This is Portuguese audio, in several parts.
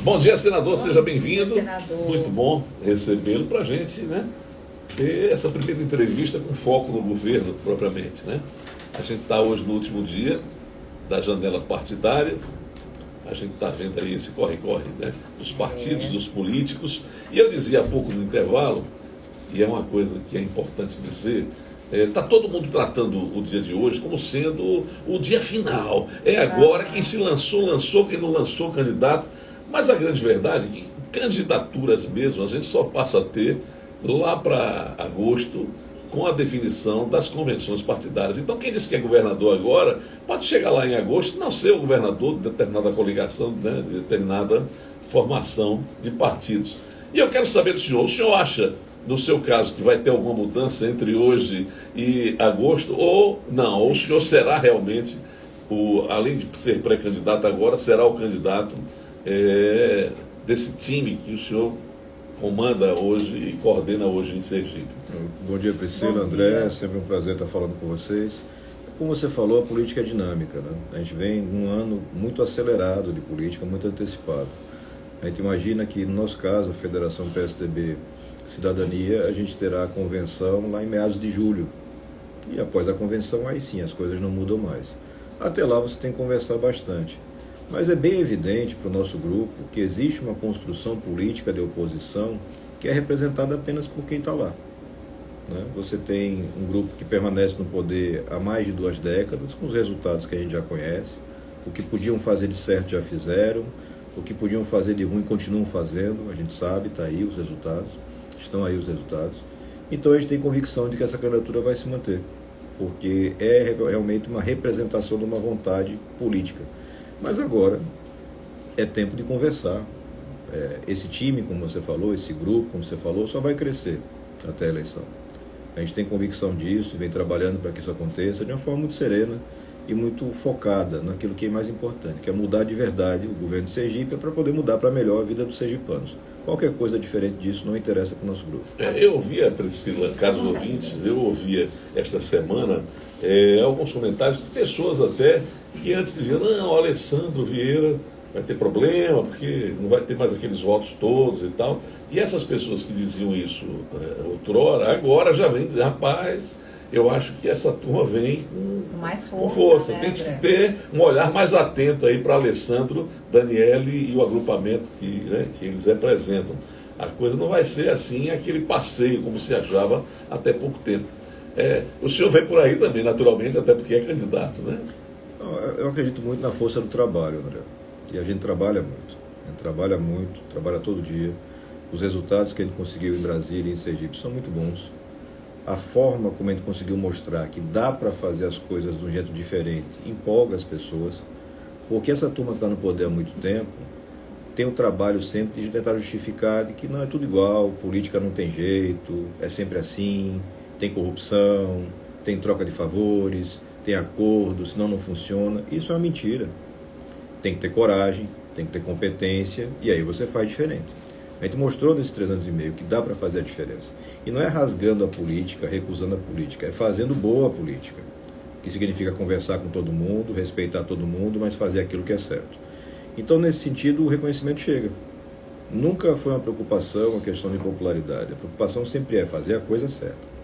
Bom dia, senador, seja bem-vindo. Senador. Muito bom recebê-lo para a gente, né, ter essa primeira entrevista com foco no governo, propriamente, né? A gente está hoje no último dia das janelas partidárias, a gente está vendo aí esse corre-corre, né, dos partidos, dos políticos, e eu dizia há pouco no intervalo, e é uma coisa que é importante dizer, está todo mundo tratando o dia de hoje como sendo o dia final. É agora, quem se lançou, quem não lançou candidato. Mas a grande verdade é que candidaturas mesmo a gente só passa a ter lá para agosto, com a definição das convenções partidárias. Então quem disse que é governador agora, pode chegar lá em agosto e não ser o governador de determinada coligação, né, de determinada formação de partidos. E eu quero saber do senhor, o senhor acha, no seu caso, que vai ter alguma mudança entre hoje e agosto, ou não? Ou o senhor será realmente, além de ser pré-candidato agora, será o candidato desse time que o senhor comanda hoje e coordena hoje em Sergipe? Bom dia, Priscila, André, é sempre um prazer estar falando com vocês. Como você falou, a política é dinâmica, né? A gente vem num ano muito acelerado de política, muito antecipado. A gente imagina que, no nosso caso, a Federação PSDB Cidadania, a gente terá a convenção lá em meados de julho. E após a convenção, aí sim, as coisas não mudam mais. Até lá você tem que conversar bastante. Mas é bem evidente para o nosso grupo que existe uma construção política de oposição que é representada apenas por quem está lá, né? Você tem um grupo que permanece no poder há mais de 2 décadas, com os resultados que a gente já conhece. O que podiam fazer de certo já fizeram, o que podiam fazer de ruim continuam fazendo, a gente sabe, está aí os resultados, estão aí os resultados. Então a gente tem convicção de que essa candidatura vai se manter, porque é realmente uma representação de uma vontade política. Mas agora é tempo de conversar. Esse time, como você falou, esse grupo, como você falou, só vai crescer até a eleição. A gente tem convicção disso e vem trabalhando para que isso aconteça de uma forma muito serena e muito focada naquilo que é mais importante, que é mudar de verdade o governo de Sergipe para poder mudar para melhor a vida dos sergipanos. Qualquer coisa diferente disso não interessa para o nosso grupo. Eu ouvia, Priscila, caros ouvintes, eu ouvia esta semana alguns comentários de pessoas até que antes diziam, não, o Alessandro Vieira vai ter problema, porque não vai ter mais aqueles votos todos e tal. E essas pessoas que diziam isso outrora, agora já vem dizer, rapaz, eu acho que essa turma vem com força. Né, tem que se ter um olhar mais atento aí para Alessandro, Daniele e o agrupamento que eles representam. A coisa não vai ser assim, aquele passeio como se achava até pouco tempo. O senhor vem por aí também, naturalmente, até porque é candidato, né? Eu acredito muito na força do trabalho, André. E a gente trabalha muito. A gente trabalha muito, trabalha todo dia. Os resultados que a gente conseguiu em Brasília e em Sergipe são muito bons. A forma como a gente conseguiu mostrar que dá para fazer as coisas de um jeito diferente empolga as pessoas, porque essa turma que está no poder há muito tempo tem o trabalho sempre de tentar justificar de que não é tudo igual, política não tem jeito, é sempre assim, tem corrupção, tem troca de favores, tem acordo, senão não funciona. Isso é uma mentira. Tem que ter coragem, tem que ter competência, e aí você faz diferente. A gente mostrou nesses 3 anos e meio que dá para fazer a diferença. E não é rasgando a política, recusando a política, é fazendo boa política, que significa conversar com todo mundo, respeitar todo mundo, mas fazer aquilo que é certo. Então, nesse sentido, o reconhecimento chega. Nunca foi uma preocupação, uma questão de popularidade. A preocupação sempre é fazer a coisa certa.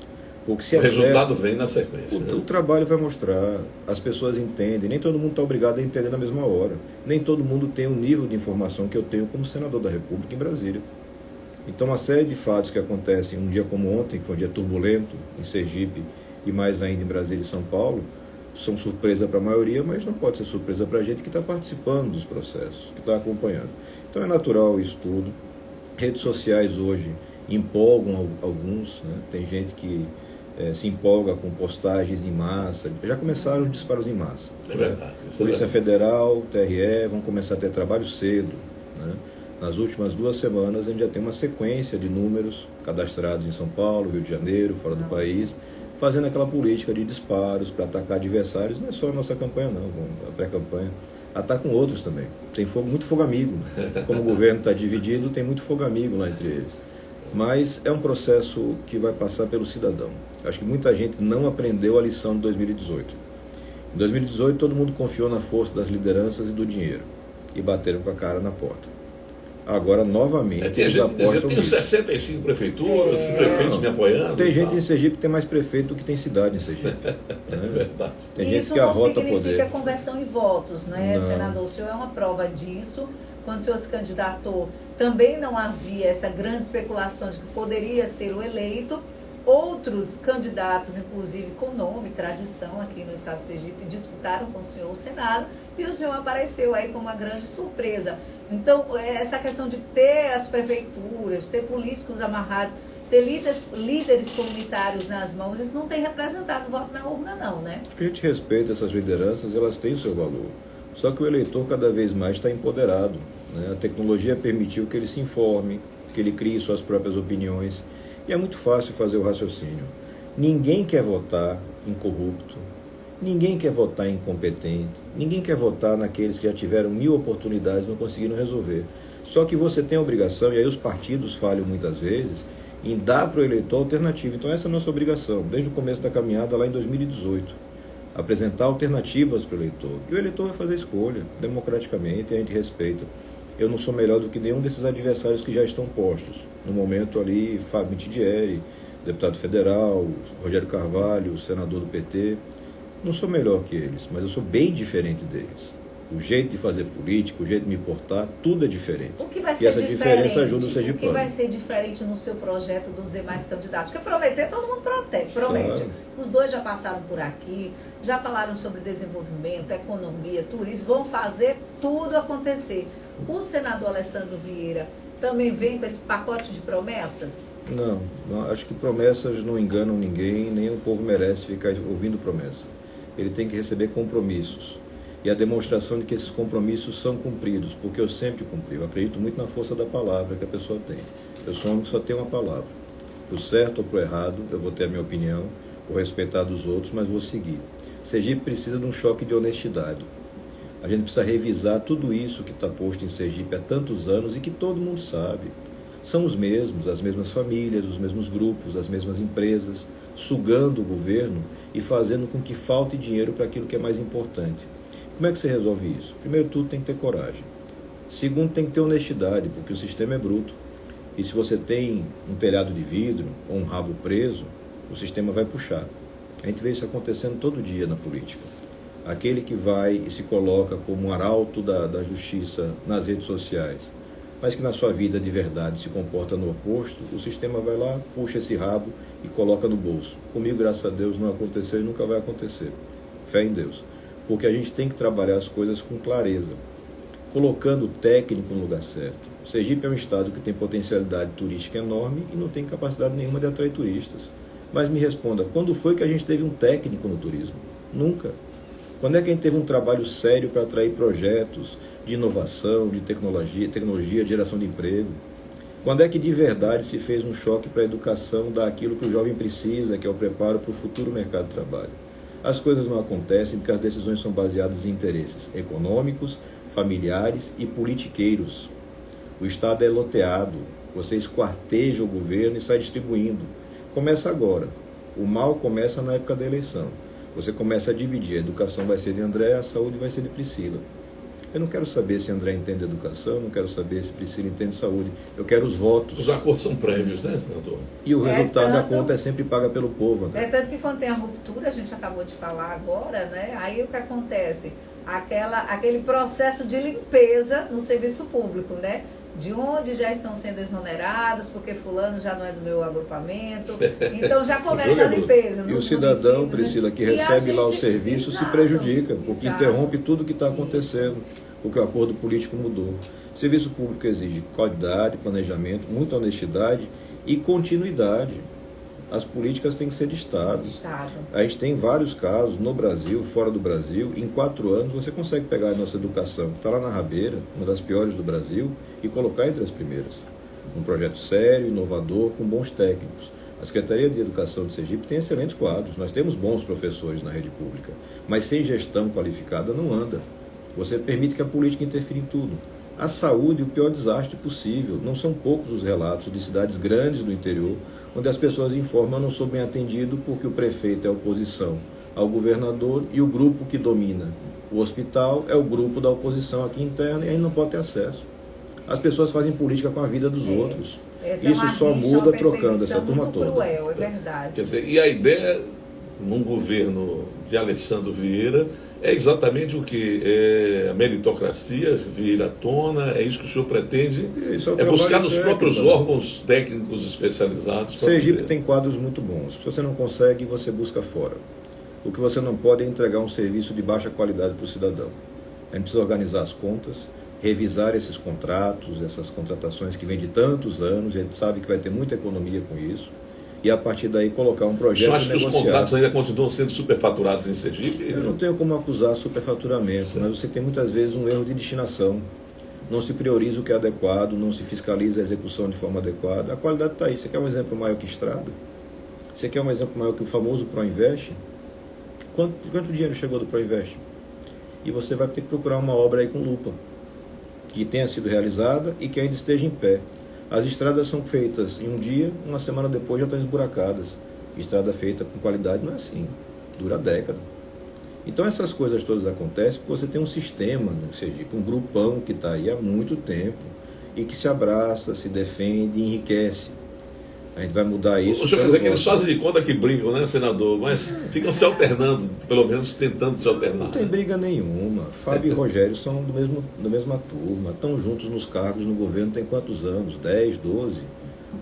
Porque se o resultado certo, vem na sequência. O trabalho vai mostrar, as pessoas entendem, nem todo mundo está obrigado a entender na mesma hora. Nem todo mundo tem o nível de informação que eu tenho como senador da República em Brasília. Então, uma série de fatos que acontecem um dia como ontem, que foi um dia turbulento em Sergipe e mais ainda em Brasília e São Paulo, são surpresa para a maioria, mas não pode ser surpresa para a gente que está participando dos processos, que está acompanhando. Então é natural isso tudo. Redes sociais hoje empolgam alguns, né? Tem gente que se empolga com postagens em massa. Já começaram os disparos em massa. É verdade. Polícia Federal, TRE, vão começar a ter trabalho cedo, né? Nas últimas 2 semanas a gente já tem uma sequência de números cadastrados em São Paulo, Rio de Janeiro, fora do país, fazendo aquela política de disparos para atacar adversários. Não é só a nossa campanha não, a pré-campanha. Atacam outros também. Tem muito fogo amigo. Como o governo está dividido, tem muito fogo amigo lá entre eles. Mas é um processo que vai passar pelo cidadão. Acho que muita gente não aprendeu a lição de 2018. Em 2018, todo mundo confiou na força das lideranças e do dinheiro. e bateram com a cara na porta. Agora, novamente, tem gente dizendo que tem 65 prefeituras, prefeitos me apoiando. Tem gente em Sergipe que tem mais prefeito do que tem cidade em Sergipe. Né? É verdade. Tem gente que arrota poder. Isso não significa conversão em votos, né, senador? O senhor é uma prova disso. Quando o senhor se candidatou, também não havia essa grande especulação de que poderia ser o eleito. Outros candidatos, inclusive com nome e tradição aqui no estado de Sergipe, disputaram com o senhor o Senado e o senhor apareceu aí com uma grande surpresa. Então, essa questão de ter as prefeituras, ter políticos amarrados, ter líderes comunitários nas mãos, isso não tem representado o voto na urna não, né? A gente respeita essas lideranças, elas têm o seu valor. Só que o eleitor cada vez mais está empoderado, né? A tecnologia permitiu que ele se informe, que ele crie suas próprias opiniões. E é muito fácil fazer o raciocínio. Ninguém quer votar em corrupto, ninguém quer votar em incompetente, ninguém quer votar naqueles que já tiveram 1000 oportunidades e não conseguiram resolver. Só que você tem a obrigação, e aí os partidos falham muitas vezes, em dar para o eleitor alternativa. Então essa é a nossa obrigação, desde o começo da caminhada lá em 2018. Apresentar alternativas para o eleitor. E o eleitor vai fazer escolha, democraticamente, e a gente respeita. Eu não sou melhor do que nenhum desses adversários que já estão postos. No momento ali, Fábio Mitidieri, deputado federal, Rogério Carvalho, senador do PT. Não sou melhor que eles, mas eu sou bem diferente deles. O jeito de fazer política, o jeito de me portar, tudo é diferente. O que vai ser e essa diferente? Diferença ajuda o sergipano. O que vai ser diferente no seu projeto dos demais candidatos? Porque prometer, todo mundo promete. Claro. Os dois já passaram por aqui, já falaram sobre desenvolvimento, economia, turismo, vão fazer tudo acontecer. O senador Alessandro Vieira também vem com esse pacote de promessas? Não, acho que promessas não enganam ninguém, nem o povo merece ficar ouvindo promessa. Ele tem que receber compromissos. E a demonstração de que esses compromissos são cumpridos, porque eu sempre cumpri. Eu acredito muito na força da palavra que a pessoa tem. Eu sou um homem que só tem uma palavra. Pro certo ou pro errado, eu vou ter a minha opinião, vou respeitar dos outros, mas vou seguir. Sergipe precisa de um choque de honestidade. A gente precisa revisar tudo isso que está posto em Sergipe há tantos anos e que todo mundo sabe. São os mesmos, as mesmas famílias, os mesmos grupos, as mesmas empresas, sugando o governo e fazendo com que falte dinheiro para aquilo que é mais importante. Como é que você resolve isso? Primeiro tudo, tem que ter coragem. Segundo, tem que ter honestidade, porque o sistema é bruto. E se você tem um telhado de vidro ou um rabo preso, o sistema vai puxar. A gente vê isso acontecendo todo dia na política. Aquele que vai e se coloca como um arauto da justiça nas redes sociais, mas que na sua vida de verdade se comporta no oposto, o sistema vai lá, puxa esse rabo e coloca no bolso. Comigo, graças a Deus, não aconteceu e nunca vai acontecer. Fé em Deus. Porque a gente tem que trabalhar as coisas com clareza, colocando o técnico no lugar certo. Sergipe é um estado que tem potencialidade turística enorme e não tem capacidade nenhuma de atrair turistas. Mas me responda, quando foi que a gente teve um técnico no turismo? Nunca. Quando é que a gente teve um trabalho sério para atrair projetos de inovação, de tecnologia, de geração de emprego? Quando é que de verdade se fez um choque para a educação daquilo que o jovem precisa, que é o preparo para o futuro mercado de trabalho? As coisas não acontecem porque as decisões são baseadas em interesses econômicos, familiares e politiqueiros. O Estado é loteado, você esquarteja o governo e sai distribuindo. Começa agora. O mal começa na época da eleição. Você começa a dividir. A educação vai ser de André, a saúde vai ser de Priscila. Eu não quero saber se André entende educação, não quero saber se Priscila entende saúde. Eu quero os votos. Os acordos são prévios, né, senador? E o resultado da conta é sempre paga pelo povo, André. É tanto que quando tem a ruptura, a gente acabou de falar agora, né? Aí o que acontece? Aquele processo de limpeza no serviço público, né? De onde já estão sendo exonerados, porque fulano já não é do meu agrupamento. Então já começa a limpeza. E o cidadão, Priscila, que recebe lá o serviço, se prejudica, porque interrompe tudo que está acontecendo, porque o acordo político mudou. Serviço público exige qualidade, planejamento, muita honestidade e continuidade. As políticas têm que ser de Estado. A gente tem vários casos no Brasil, fora do Brasil. Em 4 anos você consegue pegar a nossa educação, que está lá na rabeira, uma das piores do Brasil, e colocar entre as primeiras. Um projeto sério, inovador, com bons técnicos. A Secretaria de Educação de Sergipe tem excelentes quadros. Nós temos bons professores na rede pública. Mas sem gestão qualificada não anda. Você permite que a política interfira em tudo. A saúde, o pior desastre possível. Não são poucos os relatos de cidades grandes do interior, onde as pessoas informam: não sou bem atendido porque o prefeito é oposição ao governador e o grupo que domina O hospital é o grupo da oposição aqui interna e aí não pode ter acesso. As pessoas fazem política com a vida dos outros. Isso só muda trocando essa turma toda. Cruel, é verdade. Quer dizer, e a ideia, num governo de Alessandro Vieira, é exatamente o que? É a meritocracia vir à tona, é isso que o senhor pretende? É buscar nos próprios órgãos técnicos especializados. Sergipe tem quadros muito bons. Se você não consegue, você busca fora. O que você não pode é entregar um serviço de baixa qualidade para o cidadão. A gente precisa organizar as contas, revisar esses contratos, essas contratações que vêm de tantos anos, a gente sabe que vai ter muita economia com isso, e a partir daí colocar um projeto negociado. Você acha que os contratos ainda continuam sendo superfaturados em Sergipe? Eu não tenho como acusar superfaturamento, mas você tem muitas vezes um erro de destinação. Não se prioriza o que é adequado, não se fiscaliza a execução de forma adequada. A qualidade está aí. Você quer um exemplo maior que Estrada? Você quer um exemplo maior que o famoso Proinvest? Quanto dinheiro chegou do Proinvest? E você vai ter que procurar uma obra aí com lupa, que tenha sido realizada e que ainda esteja em pé. As estradas são feitas em um dia, uma semana depois já estão esburacadas. Estrada feita com qualidade não é assim, dura década. Então essas coisas todas acontecem porque você tem um sistema no Sergipe, um grupão que está aí há muito tempo e que se abraça, se defende e enriquece. A gente vai mudar isso. O senhor quer dizer que eles fazem de conta que brigam, né, senador? Mas ficam se alternando, pelo menos tentando se alternar. Não tem briga nenhuma. Fábio e Rogério são da mesma turma, estão juntos nos cargos no governo tem quantos anos? 10, 12?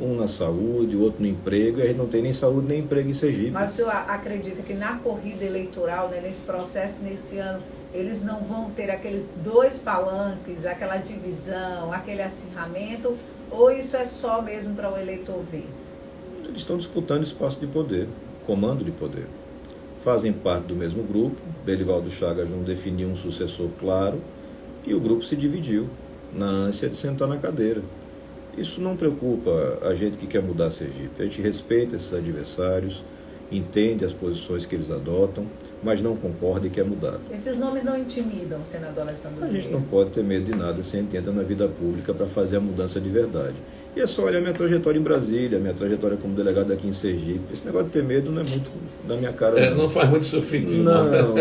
Um na saúde, o outro no emprego, e a gente não tem nem saúde nem emprego em Sergipe. Mas o senhor acredita que na corrida eleitoral, né, nesse processo, nesse ano, eles não vão ter aqueles dois palanques, aquela divisão, aquele acirramento, ou isso é só mesmo para o eleitor ver? Eles estão disputando espaço de poder, comando de poder. Fazem parte do mesmo grupo, Belivaldo Chagas não definiu um sucessor claro, e o grupo se dividiu, na ânsia de sentar na cadeira. Isso não preocupa a gente que quer mudar Sergipe. A gente respeita esses adversários, entende as posições que eles adotam, mas não concorda e quer mudar. Esses nomes não intimidam, senador Alessandro? A gente não pode ter medo de nada se a gente entra na vida pública para fazer a mudança de verdade. E é só olhar minha trajetória em Brasília, minha trajetória como delegado aqui em Sergipe. Esse negócio de ter medo não é muito da minha cara. Não faz muito sofridinho. Não.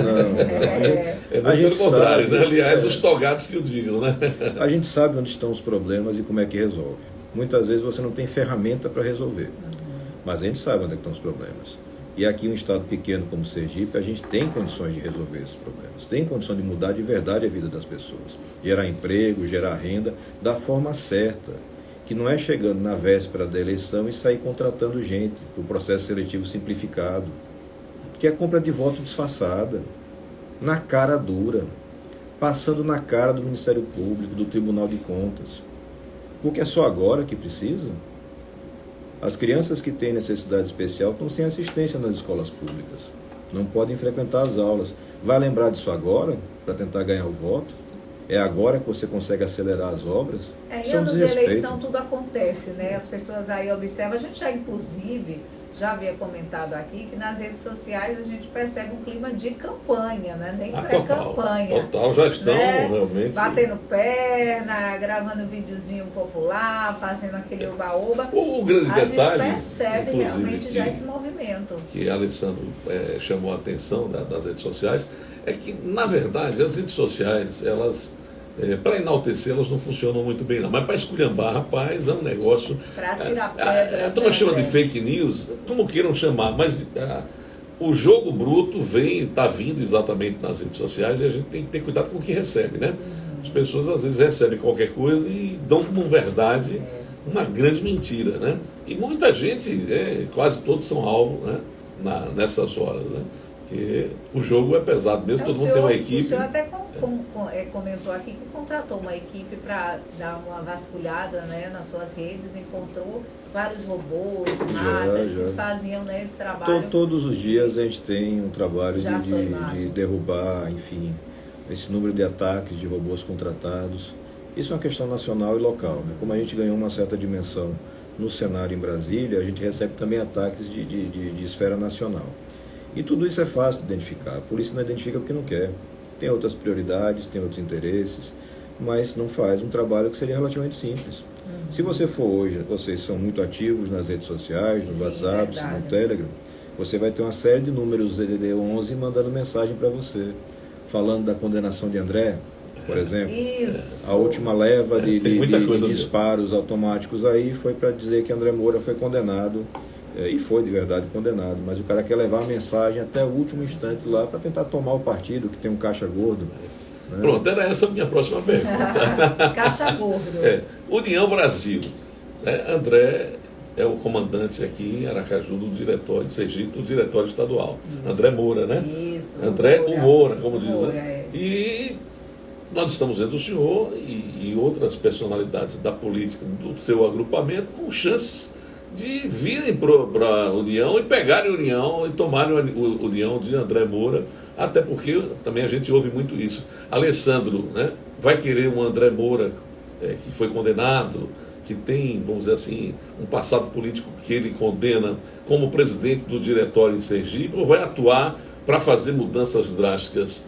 A gente pelo contrário, né? Aliás, os togados que o digam, né? A gente sabe onde estão os problemas e como é que resolve. Muitas vezes você não tem ferramenta para resolver, mas a gente sabe onde estão os problemas. E aqui, um estado pequeno como Sergipe, a gente tem condições de resolver esses problemas. Tem condição de mudar de verdade a vida das pessoas. Gerar emprego, gerar renda, da forma certa. Que não é chegando na véspera da eleição e sair contratando gente para o processo seletivo simplificado. Que é compra de voto disfarçada, na cara dura, passando na cara do Ministério Público, do Tribunal de Contas. Porque é só agora que precisa. As crianças que têm necessidade especial estão sem assistência nas escolas públicas. Não podem frequentar as aulas. Vai lembrar disso agora, para tentar ganhar o voto? É agora que você consegue acelerar as obras? Em ano de eleição tudo acontece, né? As pessoas aí observam. A gente já, inclusive, já havia comentado aqui que nas redes sociais a gente percebe um clima de campanha, né? Nem pré-campanha. Total, já estão, né? Realmente. Batendo perna, gravando videozinho popular, fazendo aquele oba-oba. O grande detalhe, a gente percebe realmente já esse movimento. Que Alessandro chamou a atenção das redes sociais, é que, na verdade, as redes sociais, elas... para enaltecer, elas não funcionam muito bem, não. Mas para esculhambar, rapaz, é um negócio... Para tirar pedras... A turma chama de fake news, como queiram chamar, mas o jogo bruto está vindo exatamente nas redes sociais e a gente tem que ter cuidado com o que recebe, né? As pessoas, às vezes, recebem qualquer coisa e dão como verdade uma grande mentira, né? E muita gente, quase todos são alvo, né? Nessas horas, né? Porque o jogo é pesado mesmo, todo mundo tem uma equipe. O senhor até comentou aqui que contratou uma equipe para dar uma vasculhada, né, nas suas redes, encontrou vários robôs, máquinas que faziam, né, esse trabalho. Todos os dias a gente tem um trabalho de derrubar, enfim, esse número de ataques de robôs contratados. Isso é uma questão nacional e local, né? Como a gente ganhou uma certa dimensão no cenário em Brasília, a gente recebe também ataques de esfera nacional. E tudo isso é fácil de identificar. A polícia não identifica porque não quer. Tem outras prioridades, tem outros interesses, mas não faz um trabalho que seria relativamente simples. Se você for hoje, vocês são muito ativos nas redes sociais, no WhatsApp, no Telegram, você vai ter uma série de números DDD 11 mandando mensagem para você. falando da condenação de André, por exemplo. Isso. A última leva de coisa disparos automáticos aí foi para dizer que André Moura foi condenado, e foi de verdade condenado, mas o cara quer levar a mensagem até o último instante lá para tentar tomar o partido, que tem um caixa gordo. Né? Pronto, era essa a minha próxima pergunta. Caixa gordo. União Brasil. André é o comandante aqui em Aracaju do diretório de Sergipe, do diretório estadual. Isso. André Moura, né? Isso. André Moura, como diz. Moura, né? E nós estamos vendo o senhor e outras personalidades da política do seu agrupamento com chances de virem para a União e pegarem a União e tomarem a União de André Moura, até porque também a gente ouve muito isso. Alessandro, né, vai querer um André Moura que foi condenado, que tem, vamos dizer assim, um passado político que ele condena como presidente do diretório em Sergipe, ou vai atuar para fazer mudanças drásticas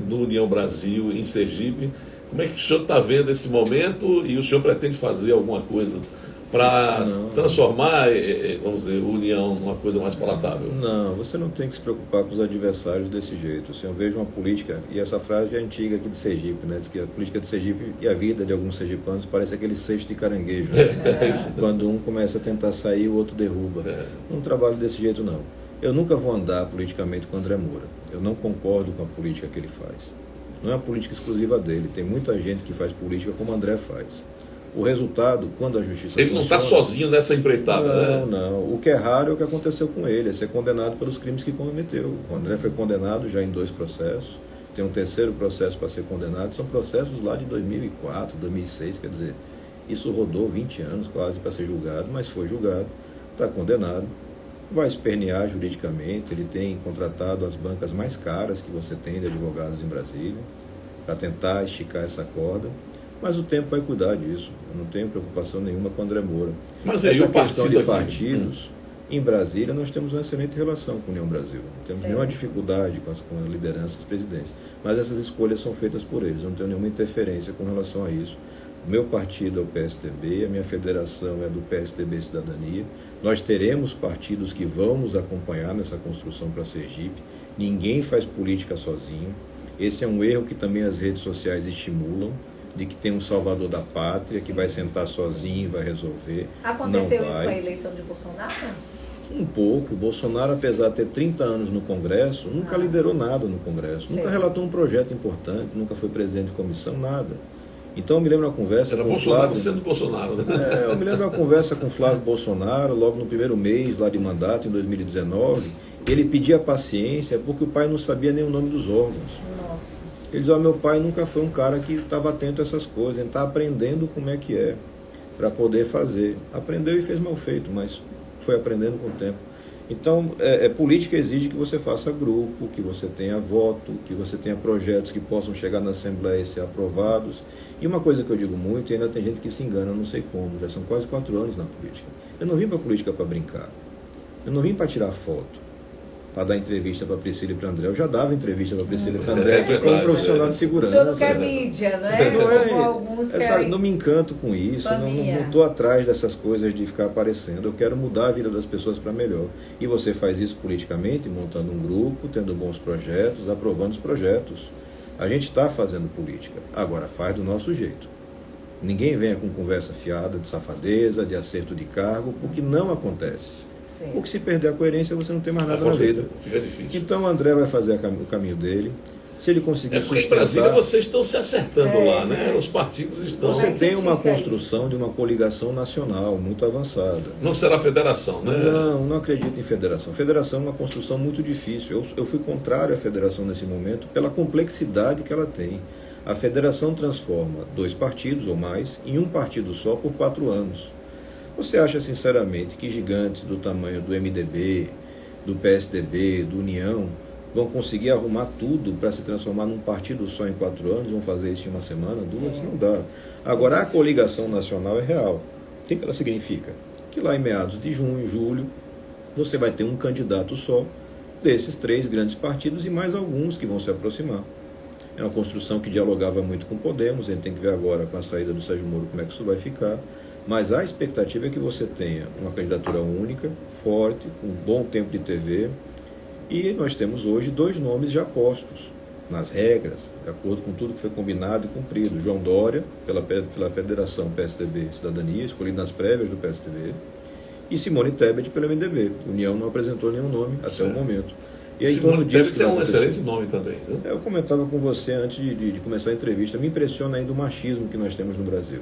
no União Brasil, em Sergipe? Como é que o senhor está vendo esse momento e o senhor pretende fazer alguma coisa para transformar, vamos dizer, a União numa coisa mais palatável? Não, você não tem que se preocupar com os adversários desse jeito. Assim, eu vejo uma política, e essa frase é antiga aqui de Sergipe, né? Diz que a política de Sergipe e a vida de alguns sergipanos parece aquele cesto de caranguejo, né? Quando um começa a tentar sair, o outro derruba. Não trabalho desse jeito, não. Eu nunca vou andar politicamente com o André Moura. Eu não concordo com a política que ele faz. Não é uma política exclusiva dele. Tem muita gente que faz política como o André faz. O resultado, quando a justiça ele não está sozinho nessa empreitada, não, né? Não. O que é raro é o que aconteceu com ele, é ser condenado pelos crimes que cometeu. O André foi condenado já em 2 processos, tem um terceiro processo para ser condenado, são processos lá de 2004, 2006, quer dizer, isso rodou 20 anos quase para ser julgado, mas foi julgado, está condenado, vai espernear juridicamente, ele tem contratado as bancas mais caras que você tem de advogados em Brasília, para tentar esticar essa corda. Mas o tempo vai cuidar disso. Eu não tenho preocupação nenhuma com o André Moura. Mas essa aí questão de partidos, em Brasília nós temos uma excelente relação com a União Brasil. Não temos nenhuma dificuldade com a liderança das presidências. Mas essas escolhas são feitas por eles. Eu não tenho nenhuma interferência com relação a isso. O meu partido é o PSTB, a minha federação é do PSTB Cidadania. Nós teremos partidos que vão nos acompanhar nessa construção para Sergipe. Ninguém faz política sozinho. Esse é um erro que também as redes sociais estimulam, de que tem um salvador da pátria, que vai sentar sozinho e vai resolver. Aconteceu isso com a eleição de Bolsonaro? Um pouco. O Bolsonaro, apesar de ter 30 anos no Congresso, nunca liderou nada no Congresso. Nunca relatou um projeto importante, nunca foi presidente de comissão, nada. Então eu me lembro uma conversa com Bolsonaro Flávio... sendo Bolsonaro, né? Eu me lembro uma conversa com Flávio Bolsonaro, logo no primeiro mês lá de mandato, em 2019. Ele pedia paciência porque o pai não sabia nem o nome dos órgãos. Nossa. Ele dizia, meu pai nunca foi um cara que estava atento a essas coisas, ele está aprendendo como é que é, para poder fazer. Aprendeu e fez mal feito, mas foi aprendendo com o tempo. Então, política exige que você faça grupo, que você tenha voto, que você tenha projetos que possam chegar na Assembleia e ser aprovados. E uma coisa que eu digo muito, e ainda tem gente que se engana, não sei como, já são quase 4 anos na política. Eu não vim para a política para brincar, eu não vim para tirar foto, para dar entrevista para Priscila e para André. Eu já dava entrevista para Priscila e para André aqui como profissional de segurança. O senhor não quer mídia, não é? Não me encanto com isso, não estou atrás dessas coisas de ficar aparecendo. Eu quero mudar a vida das pessoas para melhor. E você faz isso politicamente, montando um grupo, tendo bons projetos, aprovando os projetos. A gente está fazendo política, agora faz do nosso jeito. Ninguém venha com conversa fiada de safadeza, de acerto de cargo, porque não acontece. Porque se perder a coerência, você não tem mais nada na vida. Fica difícil. Então o André vai fazer o caminho dele. Se ele conseguir porque em Brasília vocês estão se acertando lá, né? Os partidos estão... Você tem uma construção de uma coligação nacional muito avançada. Não será federação, né? Não acredito em federação. Federação é uma construção muito difícil. Eu fui contrário à federação nesse momento pela complexidade que ela tem. A federação transforma 2 partidos ou mais em um partido só por 4 anos. Você acha sinceramente que gigantes do tamanho do MDB, do PSDB, do União, vão conseguir arrumar tudo para se transformar num partido só em 4 anos? Vão fazer isso em 1 semana, 2? Não dá. Agora, a coligação nacional é real. O que ela significa? Que lá em meados de junho, julho, você vai ter um candidato só desses 3 grandes partidos e mais alguns que vão se aproximar. É uma construção que dialogava muito com Podemos, a gente tem que ver agora com a saída do Sérgio Moro como é que isso vai ficar. Mas a expectativa é que você tenha uma candidatura única, forte, com um bom tempo de TV. E nós temos hoje 2 nomes já postos. nas regras, de acordo com tudo que foi combinado e cumprido. João Dória, pela Federação PSDB Cidadania, escolhido nas prévias do PSDB, e Simone Tebet pelo MDB. A União não apresentou nenhum nome até o momento. E aí, Simone Tebet é um excelente nome também. Viu? Eu comentava com você antes de começar a entrevista, me impressiona ainda o machismo que nós temos no Brasil.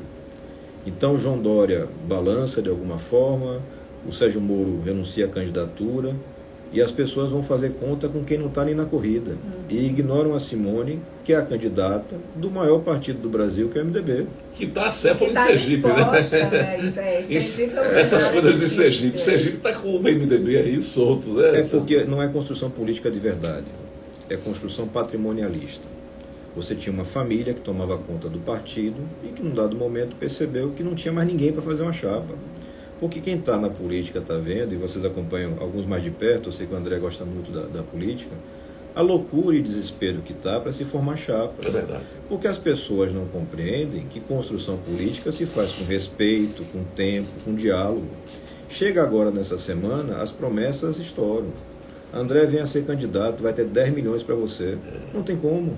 Então, João Dória balança de alguma forma, o Sérgio Moro renuncia à candidatura, e as pessoas vão fazer conta com quem não está nem na corrida. E ignoram a Simone, que é a candidata do maior partido do Brasil, que é o MDB. Que está acéfalo em Sergipe, né? Essas coisas de Sergipe. Sergipe está com o MDB aí solto, né? É porque não é construção política de verdade. É construção patrimonialista. Você tinha uma família que tomava conta do partido e que, num dado momento, percebeu que não tinha mais ninguém para fazer uma chapa. Porque quem está na política está vendo, e vocês acompanham alguns mais de perto, eu sei que o André gosta muito da política, a loucura e desespero que está para se formar chapas. É verdade. Porque as pessoas não compreendem que construção política se faz com respeito, com tempo, com diálogo. Chega agora nessa semana, as promessas estouram. André venha ser candidato, vai ter 10 milhões para você. Não tem como.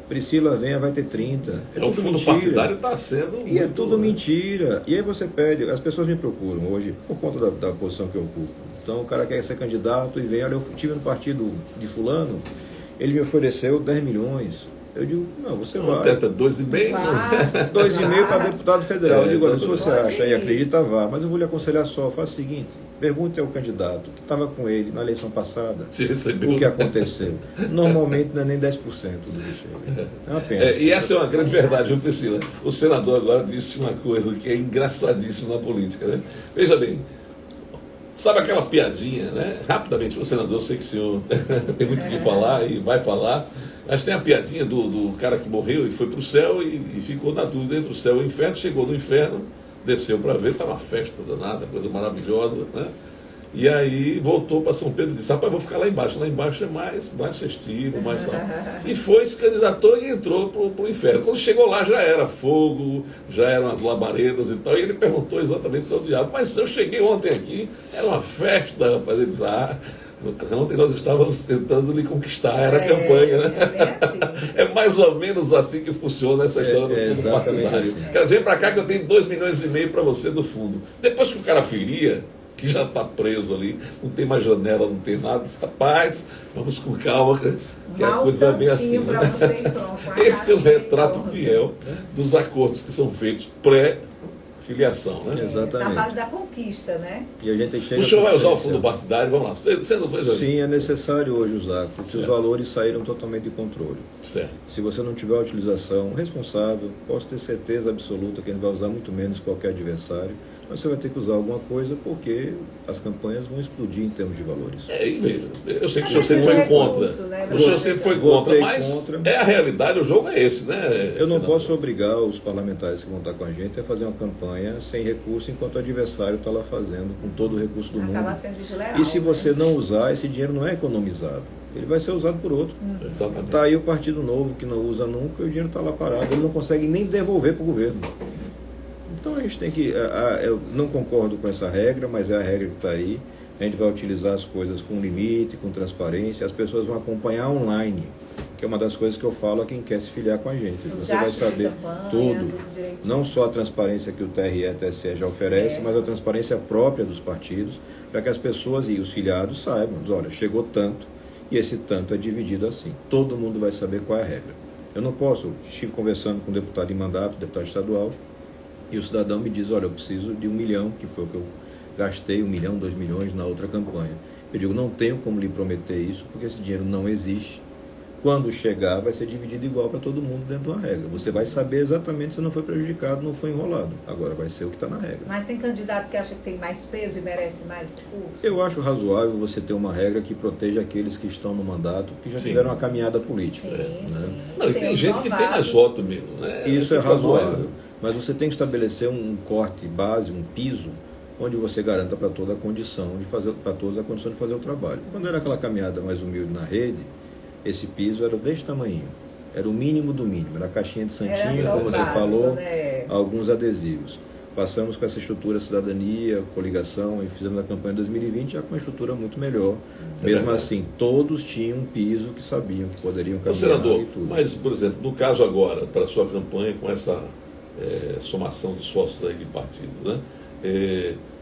Priscila venha, vai ter 30. É o tudo fundo mentira. partidário está sendo... E é tudo mentira. E aí você pede, as pessoas me procuram hoje, por conta da posição que eu ocupo. Então o cara quer ser candidato e vem, olha, eu estive no partido de fulano, ele me ofereceu 10 milhões. Eu digo, não, você vai. Tenta 2,5? 2,5 para deputado federal. Eu digo, olha, se você Pode acha e ir. acredita, vá. Mas eu vou lhe aconselhar só, faça o seguinte, pergunte ao candidato que estava com ele na eleição passada Se recebeu. o que aconteceu. Normalmente não é nem 10% do que chega. É uma pena. E essa é uma grande verdade, viu, Priscila? O senador agora disse uma coisa que é engraçadíssima na política, né? Veja bem, sabe aquela piadinha, né? Rapidamente, o senador, eu sei que o senhor tem muito o que falar e vai falar, mas tem a piadinha do cara que morreu e foi para o céu e ficou na dúvida entre o céu e o inferno, chegou no inferno, desceu para ver, estava uma festa danada, coisa maravilhosa, né? E aí voltou para São Pedro e disse, rapaz, vou ficar lá embaixo é mais festivo, mais tal. E foi, se candidatou e entrou para o inferno. Quando chegou lá já era fogo, já eram as labaredas e tal, e ele perguntou exatamente para o diabo, mas eu cheguei ontem aqui, era uma festa, rapaz. Ele disse, ontem nós estávamos tentando lhe conquistar, era a campanha, né? É mais ou menos assim que funciona essa história do fundo partidário. Assim. Quer dizer, vem para cá que eu tenho 2,5 milhões para você do fundo. Depois que o cara filia, que já está preso ali, não tem mais janela, não tem nada, rapaz, vamos com calma, que a coisa é bem assim. Né? Você, pronto, esse é o retrato fiel dos acordos que são feitos pré-filiação. Né? Exatamente. Essa fase da conquista, né? E a gente chega O senhor vai usar o fundo partidário? Vamos lá. Você não veja. Sim, é necessário hoje usar, porque os valores saíram totalmente de controle. Certo. Se você não tiver a utilização responsável, posso ter certeza absoluta que ele vai usar muito menos que qualquer adversário, mas você vai ter que usar alguma coisa porque as campanhas vão explodir em termos de valores. E veja, eu sei que o senhor sempre foi contra. Né? O senhor sempre foi contra, mas contra. É a realidade, o jogo é esse, né? Eu não posso obrigar os parlamentares que vão estar com a gente a fazer uma campanha sem recurso enquanto o adversário está lá fazendo com todo o recurso do Acaba mundo. sendo desleal, E se você né? não usar, esse dinheiro não é economizado. Ele vai ser usado por outro. Exatamente. Está aí o Partido Novo que não usa nunca e o dinheiro está lá parado. Ele não consegue nem devolver para o governo. Então a gente tem que... eu não concordo com essa regra, mas é a regra que está aí. A gente vai utilizar as coisas com limite, com transparência. As pessoas vão acompanhar online, que é uma das coisas que eu falo a quem quer se filiar com a gente. Você vai saber tudo. Não só a transparência que o TRE e a TSE já oferece, mas a transparência própria dos partidos, para que as pessoas e os filiados saibam. Olha, chegou tanto, e esse tanto é dividido assim. Todo mundo vai saber qual é a regra. Eu não posso... Estive conversando com um deputado em mandato, deputado estadual, e o cidadão me diz, olha, eu preciso de 1 milhão, que foi o que eu gastei, 1 milhão, 2 milhões na outra campanha. Eu digo, não tenho como lhe prometer isso, porque esse dinheiro não existe. Quando chegar, vai ser dividido igual para todo mundo dentro de uma regra. Você vai saber exatamente se não foi prejudicado, não foi enrolado. Agora vai ser o que está na regra. Mas tem candidato que acha que tem mais peso e merece mais recurso? Eu acho razoável você ter uma regra que proteja aqueles que estão no mandato, que já tiveram uma caminhada política. Sim. Não, e tem gente que tem mais voto mesmo, né? Isso é razoável. Mas você tem que estabelecer um corte base, um piso, onde você garanta para toda a condição de fazer, para todos a condição de fazer o trabalho. Quando era aquela caminhada mais humilde na rede, esse piso era desse tamanho. Era o mínimo do mínimo. Era a caixinha de santinho, como você falou, alguns adesivos. Passamos com essa estrutura cidadania, coligação, e fizemos a campanha em 2020 já com uma estrutura muito melhor. Mesmo assim, todos tinham um piso que sabiam que poderiam caminhar. Senador, e tudo. mas, por exemplo, no caso agora, para a sua campanha, com essa somação de sócios aí de partidos, né?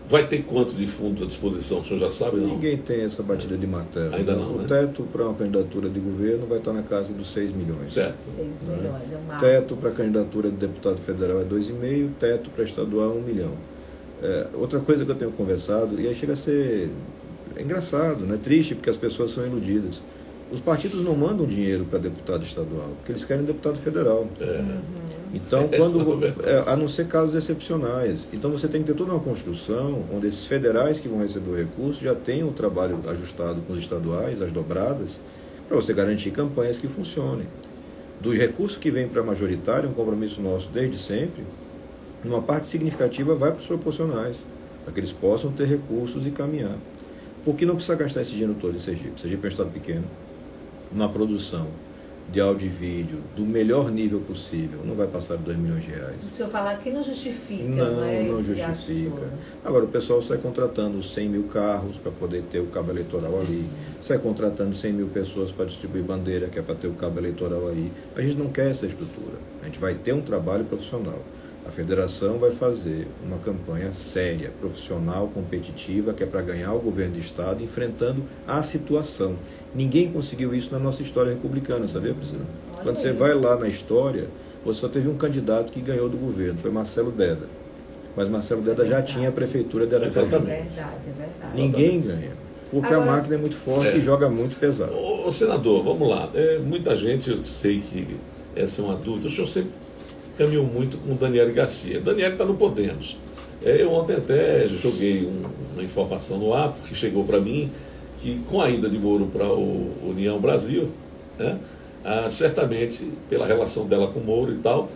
Vai ter quanto de fundo à disposição? O senhor já sabe, não? Ninguém tem essa batida de martelo. Ainda não, O né? teto para uma candidatura de governo vai estar na casa dos 6 milhões. Certo. 6 milhões, é o máximo. Teto para candidatura de deputado federal é 2,5, teto para estadual é 1 milhão. Outra coisa que eu tenho conversado, e aí chega a ser engraçado, né? Triste, porque as pessoas são iludidas. Os partidos não mandam dinheiro para deputado estadual, porque eles querem deputado federal. Então, a não ser casos excepcionais. Então, você tem que ter toda uma construção onde esses federais que vão receber o recurso já tenham o trabalho ajustado com os estaduais, as dobradas, para você garantir campanhas que funcionem. Do recurso que vem para a majoritária, um compromisso nosso desde sempre, uma parte significativa vai para os proporcionais, para que eles possam ter recursos e caminhar. Porque não precisa gastar esse dinheiro todo em Sergipe. Sergipe é um estado pequeno, uma produção de áudio e vídeo do melhor nível possível, não vai passar de 2 milhões de reais. O senhor falar que não justifica, Não justifica. Agora, o pessoal sai contratando 100 mil carros para poder ter o cabo eleitoral ali, sai contratando 100 mil pessoas para distribuir bandeira, que é para ter o cabo eleitoral aí. A gente não quer essa estrutura. A gente vai ter um trabalho profissional. A federação vai fazer uma campanha séria, profissional, competitiva, que é para ganhar o governo do estado, enfrentando a situação. Ninguém conseguiu isso na nossa história republicana, sabia, Priscila? Quando você vai lá na história, você só teve um candidato que ganhou do governo, foi Marcelo Deda. Mas Marcelo Deda já tinha a prefeitura de Aracaju. É verdade. Ninguém ganha, porque agora, a máquina é muito forte e joga muito pesado. Ô, senador, vamos lá. Muita gente, eu sei que essa é uma dúvida, o senhor sempre caminhou muito com o Daniel Garcia. Daniel está no Podemos. Eu ontem até joguei uma informação no ar, porque chegou para mim que com a ida de Moro para o União Brasil, né, certamente, pela relação dela com o Moro e tal,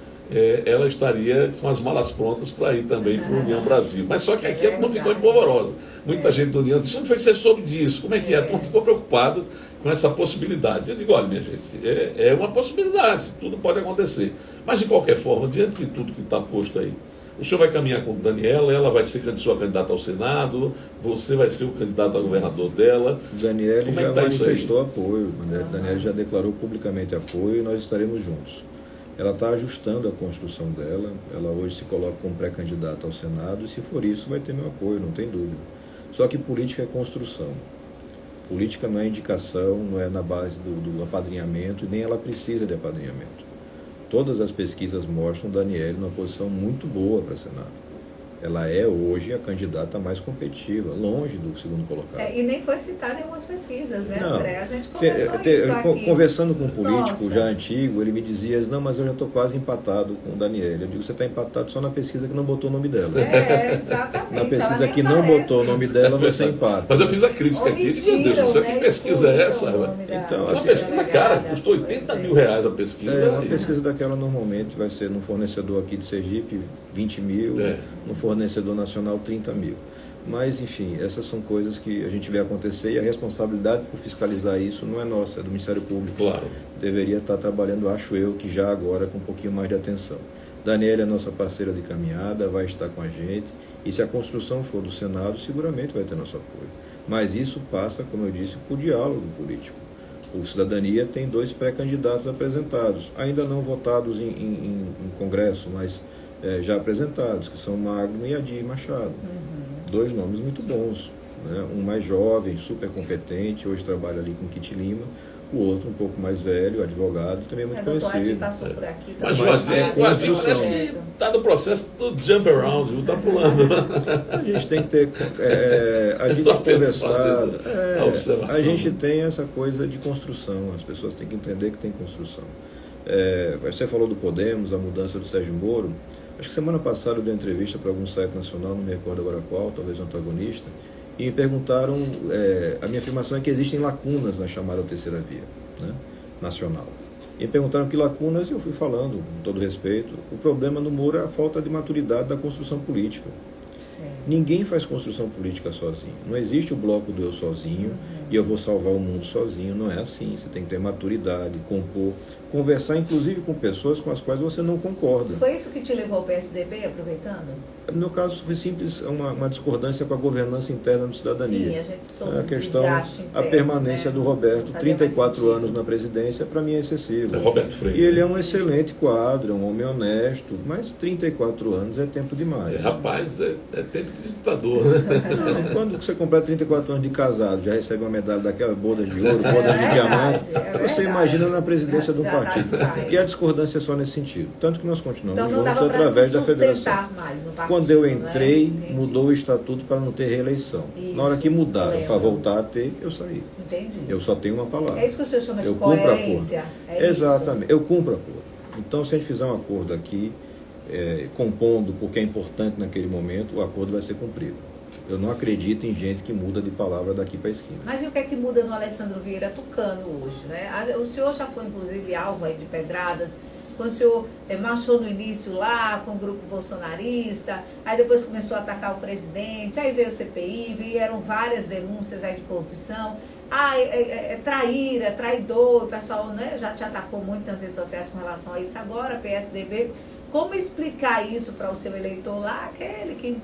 ela estaria com as malas prontas para ir também para o União Brasil. Mas só que aqui não ficou empolvorosa. Muita gente da União disse, não foi ser sobre disso, como é que é? Então ficou preocupado com essa possibilidade. Eu digo, olha, minha gente, é uma possibilidade, tudo pode acontecer. Mas, de qualquer forma, diante de tudo que está posto aí, o senhor vai caminhar com Daniela, ela vai ser sua candidata ao Senado, você vai ser o candidato a governador dela. Daniela já manifestou apoio, Daniela já declarou publicamente apoio e nós estaremos juntos. Ela está ajustando a construção dela, ela hoje se coloca como pré-candidata ao Senado e, se for isso, vai ter meu apoio, não tem dúvida. Só que política é construção. Política não é indicação, não é na base do apadrinhamento, e nem ela precisa de apadrinhamento. Todas as pesquisas mostram Daniela numa posição muito boa para Senado. Ela é hoje a candidata mais competitiva, longe do segundo colocado. E nem foi citada em algumas pesquisas, né, não, André? A gente comentou isso aqui. Conversando com um político já antigo, ele me dizia, não, mas eu já estou quase empatado com Daniela. Eu digo, você está empatado só na pesquisa que não botou o nome dela. Exatamente. Na pesquisa que não botou o nome dela, você empata. Mas eu fiz a crítica aqui, meu Deus, não sei que pesquisa é essa? Então, uma pesquisa cara, custou 80 mil reais a pesquisa. Uma pesquisa daquela normalmente vai ser num fornecedor aqui de Sergipe, 20 mil, no fornecedor nacional, 30 mil. Mas, enfim, essas são coisas que a gente vê acontecer e a responsabilidade por fiscalizar isso não é nossa, é do Ministério Público. Claro. Deveria estar trabalhando, acho eu, que já agora com um pouquinho mais de atenção. Daniela é nossa parceira de caminhada, vai estar com a gente, e se a construção for do Senado, seguramente vai ter nosso apoio. Mas isso passa, como eu disse, por diálogo político. O Cidadania tem 2 pré-candidatos apresentados, ainda não votados em Congresso, mas já apresentados, que são Magno e Adir Machado. 2 nomes muito bons, né? Um mais jovem, super competente, hoje trabalha ali com Kit Lima, o outro um pouco mais velho, advogado, também muito conhecido. Passou por aqui, mas o Adir parece que está no processo do jump around, está pulando. A gente tem que ter a gente conversado. A gente tem essa coisa de construção, as pessoas têm que entender que tem construção. Você falou do Podemos, a mudança do Sérgio Moro. Acho que semana passada eu dei uma entrevista para algum site nacional, não me recordo agora qual, talvez um antagonista, e me perguntaram, a minha afirmação é que existem lacunas na chamada terceira via, né, nacional. E me perguntaram que lacunas, e eu fui falando, com todo respeito, o problema no Moro é a falta de maturidade da construção política. Sim. Ninguém faz construção política sozinho. Não existe o bloco do eu sozinho e eu vou salvar o mundo sozinho. Não é assim. Você tem que ter maturidade, compor conversar inclusive com pessoas com as quais você não concorda. Foi isso que te levou ao PSDB, aproveitando? No meu caso, foi simples uma discordância com a governança interna do Cidadania. Sim, a gente soube a questão, interno, a permanência, né, do Roberto, 34 anos na presidência, para mim é excessivo. É Roberto Freire. E ele é um excelente quadro, um homem honesto, mas 34 anos é tempo demais. Rapaz, é tempo de ditador, né? Não, quando você completa 34 anos de casado, já recebe uma medalha daquela, bodas de ouro, bodas de diamante, você imagina na presidência de um partido. E a discordância é só nesse sentido. Tanto que nós continuamos juntos através da federação. Mais no partido, quando eu entrei, né? mudou o estatuto para não ter reeleição. Isso, na hora que mudaram para voltar a ter, eu saí. Entendi. Eu só tenho uma palavra. É isso que o senhor chama de coerência. Exatamente. Isso. Eu cumpro acordo. Então, se a gente fizer um acordo aqui, compondo porque é importante naquele momento, o acordo vai ser cumprido. Eu não acredito em gente que muda de palavra daqui para a esquina. Mas e o que é que muda no Alessandro Vieira Tucano hoje, né? O senhor já foi, inclusive, alvo aí de pedradas. Quando o senhor marchou no início lá com o grupo bolsonarista, aí depois começou a atacar o presidente, aí veio o CPI, vieram várias denúncias aí de corrupção. Traíra, traidor, o pessoal, né, já te atacou muito nas redes sociais com relação a isso. Agora, PSDB, como explicar isso para o seu eleitor lá, aquele que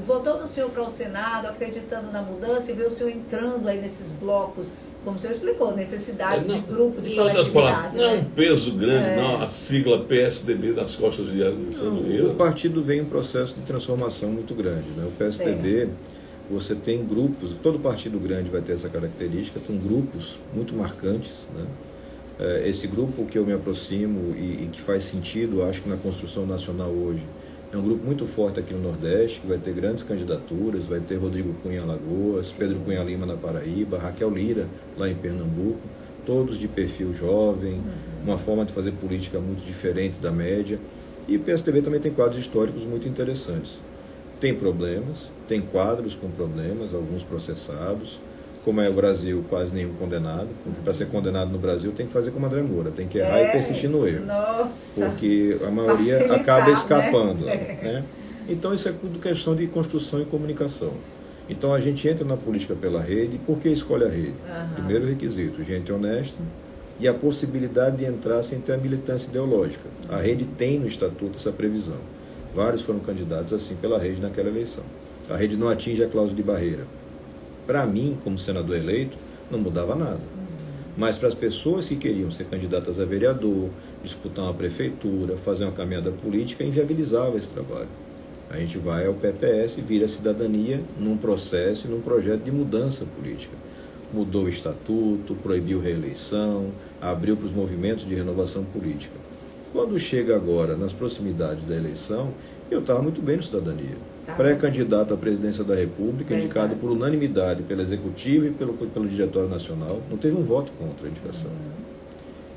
votou no senhor para o Senado, acreditando na mudança, e vê o senhor entrando aí nesses blocos, como o senhor explicou, necessidade de grupo, de coletividade. Não é um peso grande, não, a sigla PSDB das costas de Alessandro Vieira. O partido vem em um processo de transformação muito grande, né? O PSDB, você tem grupos, todo partido grande vai ter essa característica, tem grupos muito marcantes, né? Esse grupo que eu me aproximo e que faz sentido, acho que na construção nacional hoje, é um grupo muito forte aqui no Nordeste, que vai ter grandes candidaturas, vai ter Rodrigo Cunha em Alagoas, Pedro Cunha Lima na Paraíba, Raquel Lira lá em Pernambuco, todos de perfil jovem, uma forma de fazer política muito diferente da média. E o PSDB também tem quadros históricos muito interessantes. Tem problemas, tem quadros com problemas, alguns processados. Como é o Brasil, quase nenhum condenado. Para ser condenado no Brasil tem que fazer como André Moura, tem que errar e persistir no erro. Nossa, porque a maioria acaba escapando. Né? Então isso é tudo questão de construção e comunicação. Então a gente entra na política pela rede. Por que escolhe a rede? Primeiro requisito, gente honesta e a possibilidade de entrar sem ter a militância ideológica. A rede tem no estatuto essa previsão. Vários foram candidatos assim pela rede naquela eleição. A rede não atinge a cláusula de barreira. Para mim, como senador eleito, não mudava nada. Mas para as pessoas que queriam ser candidatas a vereador, disputar uma prefeitura, fazer uma caminhada política, inviabilizava esse trabalho. A gente vai ao PPS, vira cidadania num processo, num projeto de mudança política. Mudou o estatuto, proibiu reeleição, abriu para os movimentos de renovação política. Quando chega agora, nas proximidades da eleição, eu estava muito bem no Cidadania. Pré-candidato à presidência da República, indicado por unanimidade pelo Executivo e pelo Diretório Nacional. Não teve um voto contra a indicação.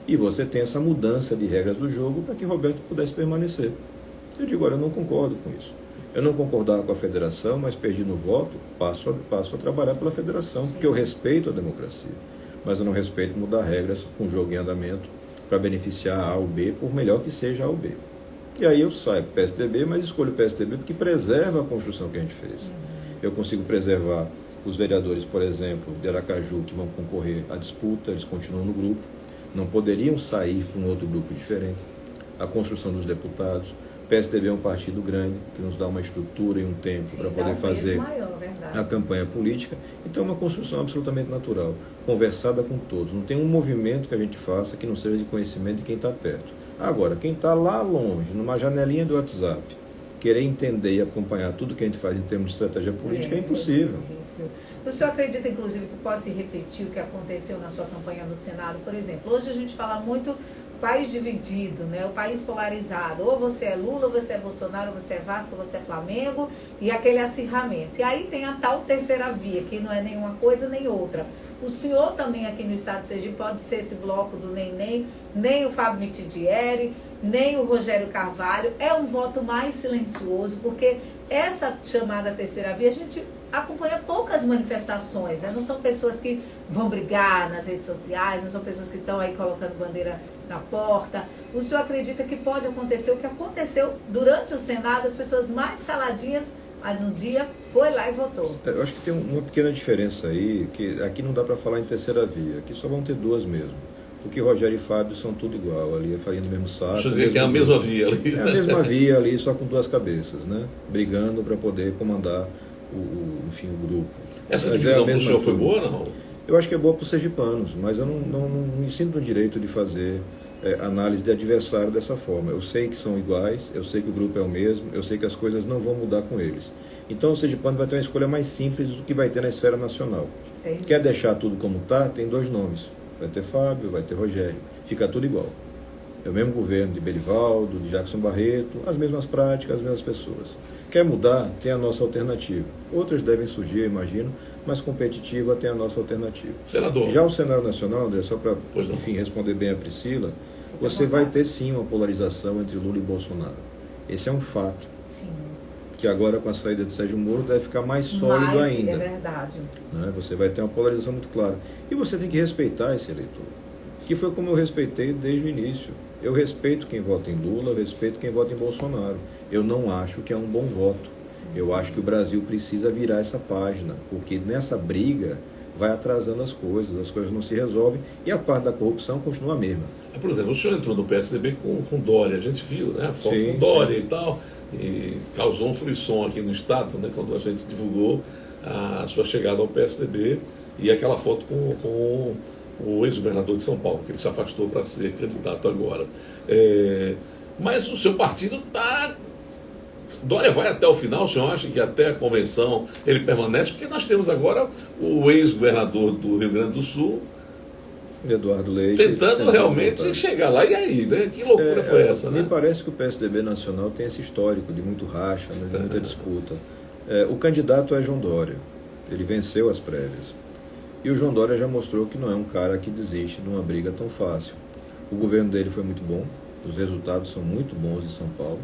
E você tem essa mudança de regras do jogo para que Roberto pudesse permanecer. Eu digo, olha, eu não concordo com isso. Eu não concordava com a federação, mas perdi no voto, passo a trabalhar pela federação, porque eu respeito a democracia. Mas eu não respeito mudar regras com jogo em andamento para beneficiar A ou B, por melhor que seja A ou B. E aí eu saio do PSDB, mas escolho o PSDB porque preserva a construção que a gente fez. Eu consigo preservar os vereadores, por exemplo, de Aracaju, que vão concorrer à disputa, eles continuam no grupo, não poderiam sair para um outro grupo diferente. A construção dos deputados. O PSDB é um partido grande, que nos dá uma estrutura e um tempo para poder fazer a campanha política. Então é uma construção absolutamente natural, conversada com todos. Não tem um movimento que a gente faça que não seja de conhecimento de quem está perto. Agora, quem está lá longe, numa janelinha do WhatsApp, querer entender e acompanhar tudo que a gente faz em termos de estratégia política é impossível. O senhor acredita, inclusive, que pode se repetir o que aconteceu na sua campanha no Senado, por exemplo? Hoje a gente fala muito país dividido, né? O país polarizado. Ou você é Lula, ou você é Bolsonaro, ou você é Vasco, ou você é Flamengo, e aquele acirramento. E aí tem a tal terceira via, que não é nenhuma coisa nem outra. O senhor também aqui no estado de Sergipe pode ser esse bloco do nem o Fábio Mitidieri, nem o Rogério Carvalho. É um voto mais silencioso, porque essa chamada terceira via, a gente acompanha poucas manifestações, né? Não são pessoas que vão brigar nas redes sociais, não são pessoas que estão aí colocando bandeira na porta. O senhor acredita que pode acontecer o que aconteceu durante o Senado, as pessoas mais caladinhas, mas no dia foi lá e votou? Eu acho que tem uma pequena diferença aí, que aqui não dá para falar em terceira via, aqui só vão ter duas mesmo. porque Rogério e Fábio são tudo igual, ali é farinha do mesmo saco. Você diria que é a mesma via ali. É a mesma via ali, só com duas cabeças, né? Brigando para poder comandar enfim, o grupo. Essa divisão para o senhor foi boa, não? Eu acho que é boa para os sergipanos, mas eu não me sinto no direito de fazer análise de adversário dessa forma. Eu sei que são iguais, eu sei que o grupo é o mesmo, eu sei que as coisas não vão mudar com eles. Então o sergipano vai ter uma escolha mais simples do que vai ter na esfera nacional. Entendi. Quer deixar tudo como está? Tem dois nomes. Vai ter Fábio, vai ter Rogério. Fica tudo igual. É o mesmo governo de Belivaldo, de Jackson Barreto, as mesmas práticas, as mesmas pessoas. Quer mudar? Tem a nossa alternativa. Outras devem surgir, eu imagino, mas competitiva tem a nossa alternativa. Senador. Já o cenário nacional, André, só para, enfim, responder bem a Priscila, você vai ter sim uma polarização entre Lula e Bolsonaro. Esse é um fato. Sim. Que agora, com a saída de Sérgio Moro, deve ficar mais sólido ainda. É verdade. Né? Você vai ter uma polarização muito clara. E você tem que respeitar esse eleitor. Que foi como eu respeitei desde o início. Eu respeito quem vota em Lula, eu respeito quem vota em Bolsonaro. Eu não acho que é um bom voto. Eu acho que o Brasil precisa virar essa página, porque nessa briga vai atrasando as coisas não se resolvem e a parte da corrupção continua a mesma. Por exemplo, o senhor entrou no PSDB com Dória, a gente viu, né? A foto com Dória e tal, e causou um frisson aqui no Estado, né? Quando a gente divulgou a sua chegada ao PSDB e aquela foto com o ex-governador de São Paulo, que ele se afastou para ser candidato agora. Mas o seu partido está... Dória vai até o final, o senhor acha que até a convenção ele permanece? Porque nós temos agora o ex-governador do Rio Grande do Sul, Eduardo Leite, tentando realmente chegar lá. E aí, né? Que loucura foi essa, né? Me parece que o PSDB nacional tem esse histórico de muito racha, né, de muita disputa. O candidato é João Dória. Ele venceu as prévias. E o João Dória já mostrou que não é um cara que desiste de uma briga tão fácil. O governo dele foi muito bom, os resultados são muito bons em São Paulo.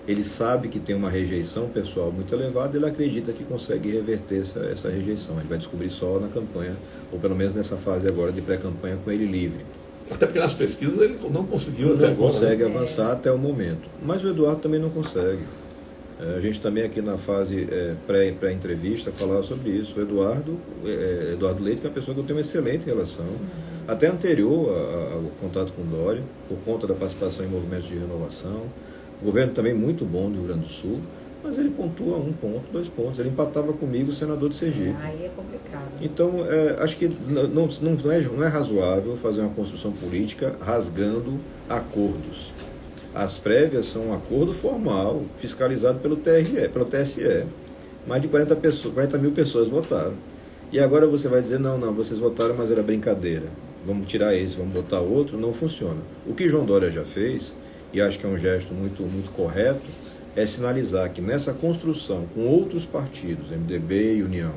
Ele sabe que tem uma rejeição pessoal muito elevada, ele acredita que consegue reverter essa rejeição. Ele vai descobrir só na campanha, ou pelo menos nessa fase agora de pré-campanha com ele livre. Até porque nas pesquisas ele não conseguiu até agora. Não consegue avançar até o momento. Mas o Eduardo também não consegue. A gente também aqui na fase pré-entrevista falava sobre isso. O Eduardo Leite, que é uma pessoa que eu tenho uma excelente relação, até anterior ao contato com o Dória, por conta da participação em movimentos de renovação. O governo também muito bom do Rio Grande do Sul, mas ele pontua 1 ponto, 2 pontos. Ele empatava comigo, o senador de Sergipe. Aí é complicado. Então, acho que não é razoável fazer uma construção política rasgando acordos. As prévias são um acordo formal, fiscalizado pelo TSE. Mais de 40 mil pessoas votaram. E agora você vai dizer, não, vocês votaram, mas era brincadeira. Vamos tirar esse, vamos botar outro. Não funciona. O que João Dória já fez, e acho que é um gesto muito, muito correto, é sinalizar que nessa construção com outros partidos, MDB e União,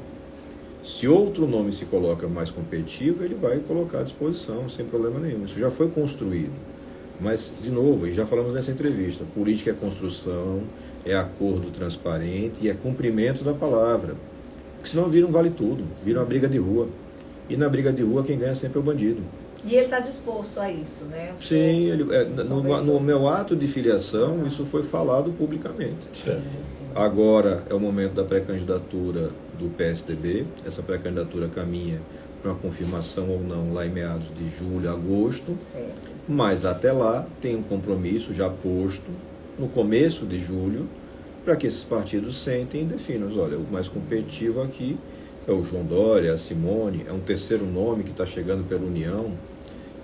se outro nome se coloca mais competitivo, ele vai colocar à disposição, sem problema nenhum. Isso já foi construído. Mas, de novo, e já falamos nessa entrevista, política é construção, é acordo transparente e é cumprimento da palavra. Porque senão vira um vale tudo, vira uma briga de rua. E na briga de rua quem ganha sempre é o bandido. E ele está disposto a isso, né? Sim, no meu ato de filiação, isso foi falado publicamente. Certo. Agora é o momento da pré-candidatura do PSDB. Essa pré-candidatura caminha para uma confirmação ou não lá em meados de julho, agosto. Certo. Mas até lá tem um compromisso já posto no começo de julho para que esses partidos sentem e definam. Olha, o mais competitivo aqui é o João Dória, a Simone, é um terceiro nome que está chegando pela União.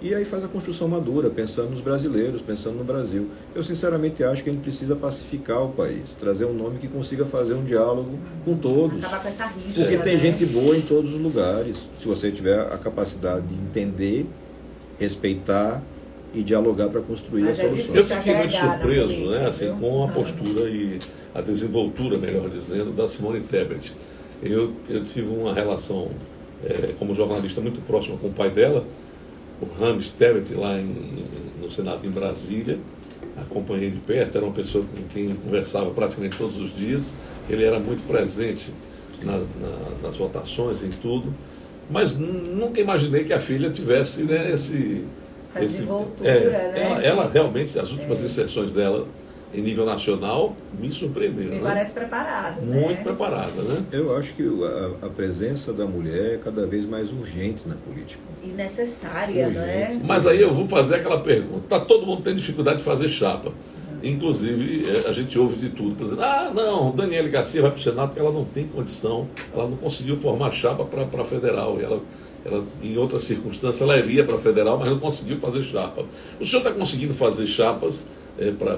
E aí faz a construção madura, pensando nos brasileiros, pensando no Brasil. Eu sinceramente acho que a gente precisa pacificar o país, trazer um nome que consiga fazer um diálogo com todos. Acabar com essa rixa, porque tem né? gente boa em todos os lugares. Se você tiver a capacidade de entender, respeitar e dialogar para construir as soluções. Eu fiquei muito surpreso, né, assim, com a postura e a desenvoltura, melhor dizendo, da Simone Tebet. Eu tive uma relação como jornalista muito próxima com o pai dela, o Rames Tebet, lá no Senado em Brasília. Acompanhei de perto, era uma pessoa com quem conversava praticamente todos os dias. Ele era muito presente nas votações, em tudo. Mas nunca imaginei que a filha tivesse, né, essa desenvoltura, né? Ela realmente, as últimas inserções dela em nível nacional, me surpreendeu. Me né? parece preparada. Muito preparada, né? Eu acho que a presença da mulher é cada vez mais urgente na política. E necessária, não é? Mas aí eu vou fazer aquela pergunta. Tá, todo mundo tem dificuldade de fazer chapa. Inclusive, a gente ouve de tudo. Por exemplo, não, Daniele Garcia vai para o Senado porque ela não tem condição, ela não conseguiu formar chapa para federal. E ela, em outras circunstâncias, ela iria para federal, mas não conseguiu fazer chapa. O senhor está conseguindo fazer chapas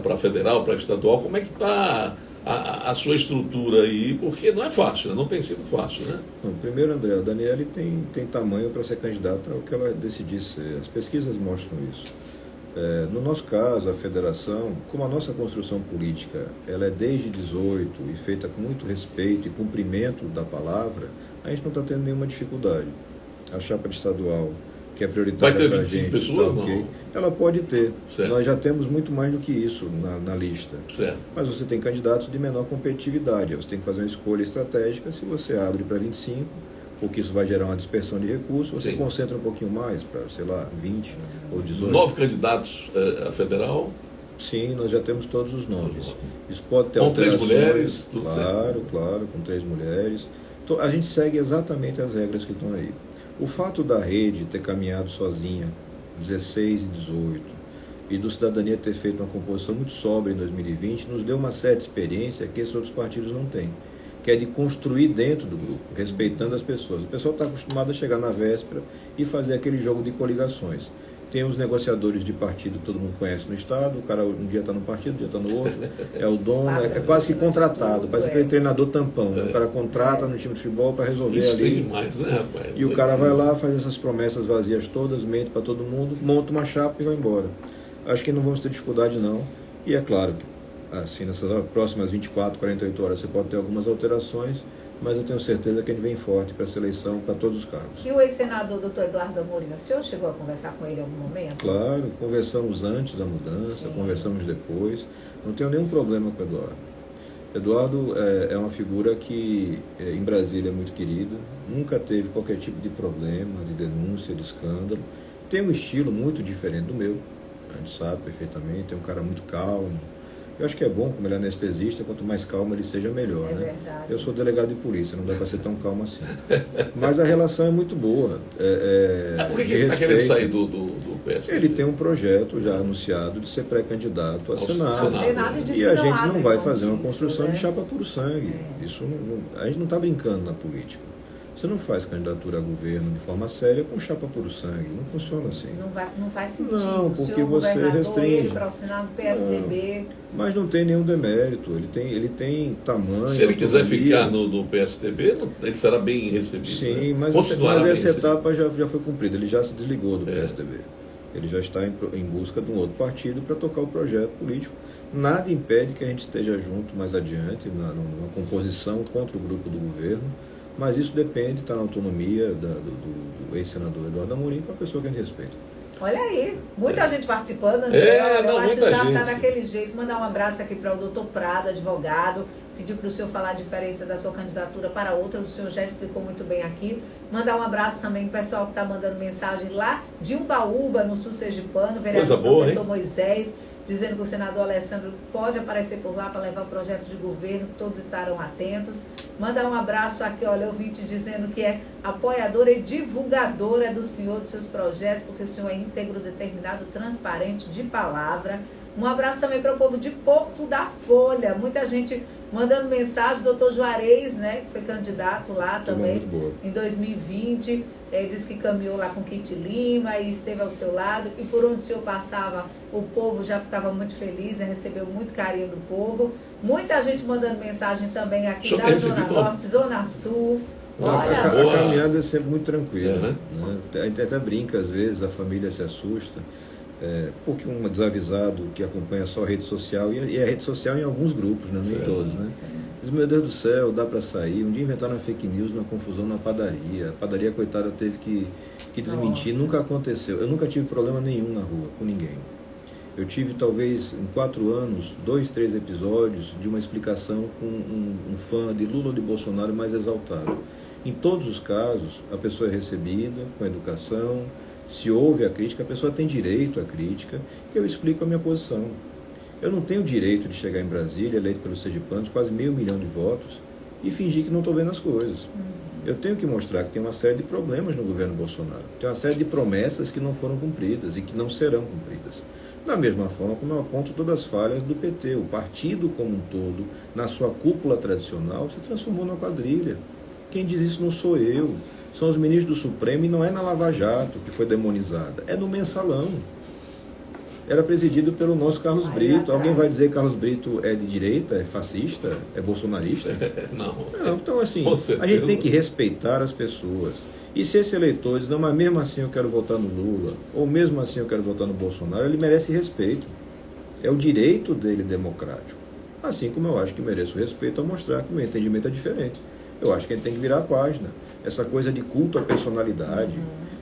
para federal, para estadual? Como é que está a sua estrutura aí? Porque não é fácil, né? Não tem sido fácil, né? Bom, primeiro, André, a Daniele tem tamanho para ser candidata ao que ela decidir ser. As pesquisas mostram isso. No nosso caso, a federação, como a nossa construção política ela é desde 18 e feita com muito respeito e cumprimento da palavra, a gente não está tendo nenhuma dificuldade. A chapa de estadual, que é prioritária para a gente, pessoas, tá, okay? Ela pode ter. Certo. Nós já temos muito mais do que isso na lista. Certo. Mas você tem candidatos de menor competitividade. Você tem que fazer uma escolha estratégica. Se você abre para 25, porque isso vai gerar uma dispersão de recursos, você concentra um pouquinho mais para, sei lá, 20 ou 18. 9 candidatos a federal? Sim, nós já temos todos os nomes. Isso pode ter com alterações. 3 mulheres? Tudo claro, com 3 mulheres. Então, a gente segue exatamente as regras que estão aí. O fato da rede ter caminhado sozinha, 16 e 18, e do Cidadania ter feito uma composição muito sóbria em 2020, nos deu uma certa experiência que esses outros partidos não têm, que é de construir dentro do grupo, respeitando as pessoas. O pessoal está acostumado a chegar na véspera e fazer aquele jogo de coligações. Tem os negociadores de partido que todo mundo conhece no Estado, o cara um dia está num partido, um dia está no outro, é o dono, é quase que contratado, parece aquele treinador tampão, né? O cara contrata no time de futebol para resolver isso ali. Tem demais, né, rapaz? E o cara vai lá, faz essas promessas vazias todas, mente para todo mundo, monta uma chapa e vai embora. Acho que não vamos ter dificuldade não, e é claro que assim, nessas próximas 24, 48 horas você pode ter algumas alterações, mas eu tenho certeza que ele vem forte para essa eleição, para todos os cargos. E o ex-senador doutor Eduardo Amorim, o senhor chegou a conversar com ele em algum momento? Claro, conversamos antes da mudança, conversamos depois, não tenho nenhum problema com o Eduardo. Eduardo é uma figura que em Brasília é muito querido, nunca teve qualquer tipo de problema, de denúncia, de escândalo, tem um estilo muito diferente do meu, a gente sabe perfeitamente, é um cara muito calmo. Eu acho que é bom, como ele é anestesista, quanto mais calmo ele seja, melhor. É né? verdade. Eu sou delegado de polícia, não dá para ser tão calmo assim. Mas a relação é muito boa. Por que ele está querendo sair do PSDB? Ele tem um projeto já anunciado de ser pré-candidato a Senado. E a gente não vai fazer uma construção de chapa puro sangue. Isso a gente não está brincando na política. Você não faz candidatura a governo de forma séria com chapa puro sangue. Não funciona assim. Não faz sentido. Não, porque o você restringe. Ele para o Senado do PSDB. Não, mas não tem nenhum demérito. Ele tem tamanho. Se ele quiser ficar no PSDB, ele será bem recebido. Sim, né? mas essa etapa já foi cumprida. Ele já se desligou do PSDB. Ele já está em busca de um outro partido para tocar o projeto político. Nada impede que a gente esteja junto mais adiante, numa composição contra o grupo do governo. Mas isso depende, está na autonomia do ex-senador Eduardo Amorim, com a pessoa que a gente respeita. Olha aí, muita gente participando. Não, o muita WhatsApp gente. está daquele jeito. Mandar um abraço aqui para o doutor Prado, advogado. Pediu para o senhor falar a diferença da sua candidatura para outras. O senhor já explicou muito bem aqui. Mandar um abraço também para o pessoal que está mandando mensagem lá de Umbaúba, no sul sergipano. Vereador professor Moisés, dizendo que o senador Alessandro pode aparecer por lá para levar o projeto de governo, todos estarão atentos. Mandar um abraço aqui, olha, ouvinte dizendo que é apoiadora e divulgadora do senhor, dos seus projetos, porque o senhor é íntegro, determinado, transparente, de palavra. Um abraço também para o povo de Porto da Folha, muita gente mandando mensagem, doutor Juarez, né, que foi candidato lá também em 2020, disse que caminhou lá com Kit Lima e esteve ao seu lado, e por onde o senhor passava, o povo já ficava muito feliz, né, recebeu muito carinho do povo. Muita gente mandando mensagem também aqui da Zona Norte, Zona Sul. Olha, a caminhada é sempre muito tranquila, né? A gente até brinca, às vezes, a família se assusta, porque um desavisado que acompanha só a rede social, e a rede social em alguns grupos, né? Nem todos, né? Diz, meu Deus do céu, dá para sair. Um dia inventaram uma fake news, uma confusão na padaria. A padaria, coitada, teve que desmentir. Nossa. Nunca aconteceu. Eu nunca tive problema nenhum na rua, com ninguém. Eu tive, talvez, em 4 anos, 2, 3 episódios de uma explicação com um fã de Lula ou de Bolsonaro mais exaltado. Em todos os casos, a pessoa é recebida com educação, se ouve a crítica, a pessoa tem direito à crítica, eu explico a minha posição. Eu não tenho o direito de chegar em Brasília, eleito pelos sergipanos, quase 500 mil de votos, e fingir que não estou vendo as coisas. Eu tenho que mostrar que tem uma série de problemas no governo Bolsonaro. Tem uma série de promessas que não foram cumpridas e que não serão cumpridas. Da mesma forma como eu aponto todas as falhas do PT. O partido como um todo, na sua cúpula tradicional, se transformou numa quadrilha. Quem diz isso não sou eu. São os ministros do Supremo, e não é na Lava Jato que foi demonizada. É no Mensalão. Era presidido pelo nosso Carlos Brito. Alguém vai dizer que Carlos Brito é de direita, é fascista, é bolsonarista? Não. Então, assim, a gente tem que respeitar as pessoas. E se esse eleitor diz, não, mas mesmo assim eu quero votar no Lula, ou mesmo assim eu quero votar no Bolsonaro, ele merece respeito. É o direito dele democrático. Assim como eu acho que mereço respeito ao mostrar que meu entendimento é diferente. Eu acho que ele tem que virar a página. Essa coisa de culto à personalidade.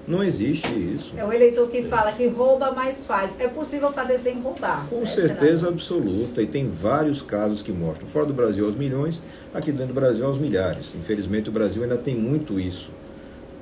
Não existe isso. É o eleitor que fala que rouba, mas faz. É possível fazer sem roubar. Com certeza absoluta. E tem vários casos que mostram. Fora do Brasil aos milhões, aqui dentro do Brasil aos milhares. Infelizmente o Brasil ainda tem muito isso.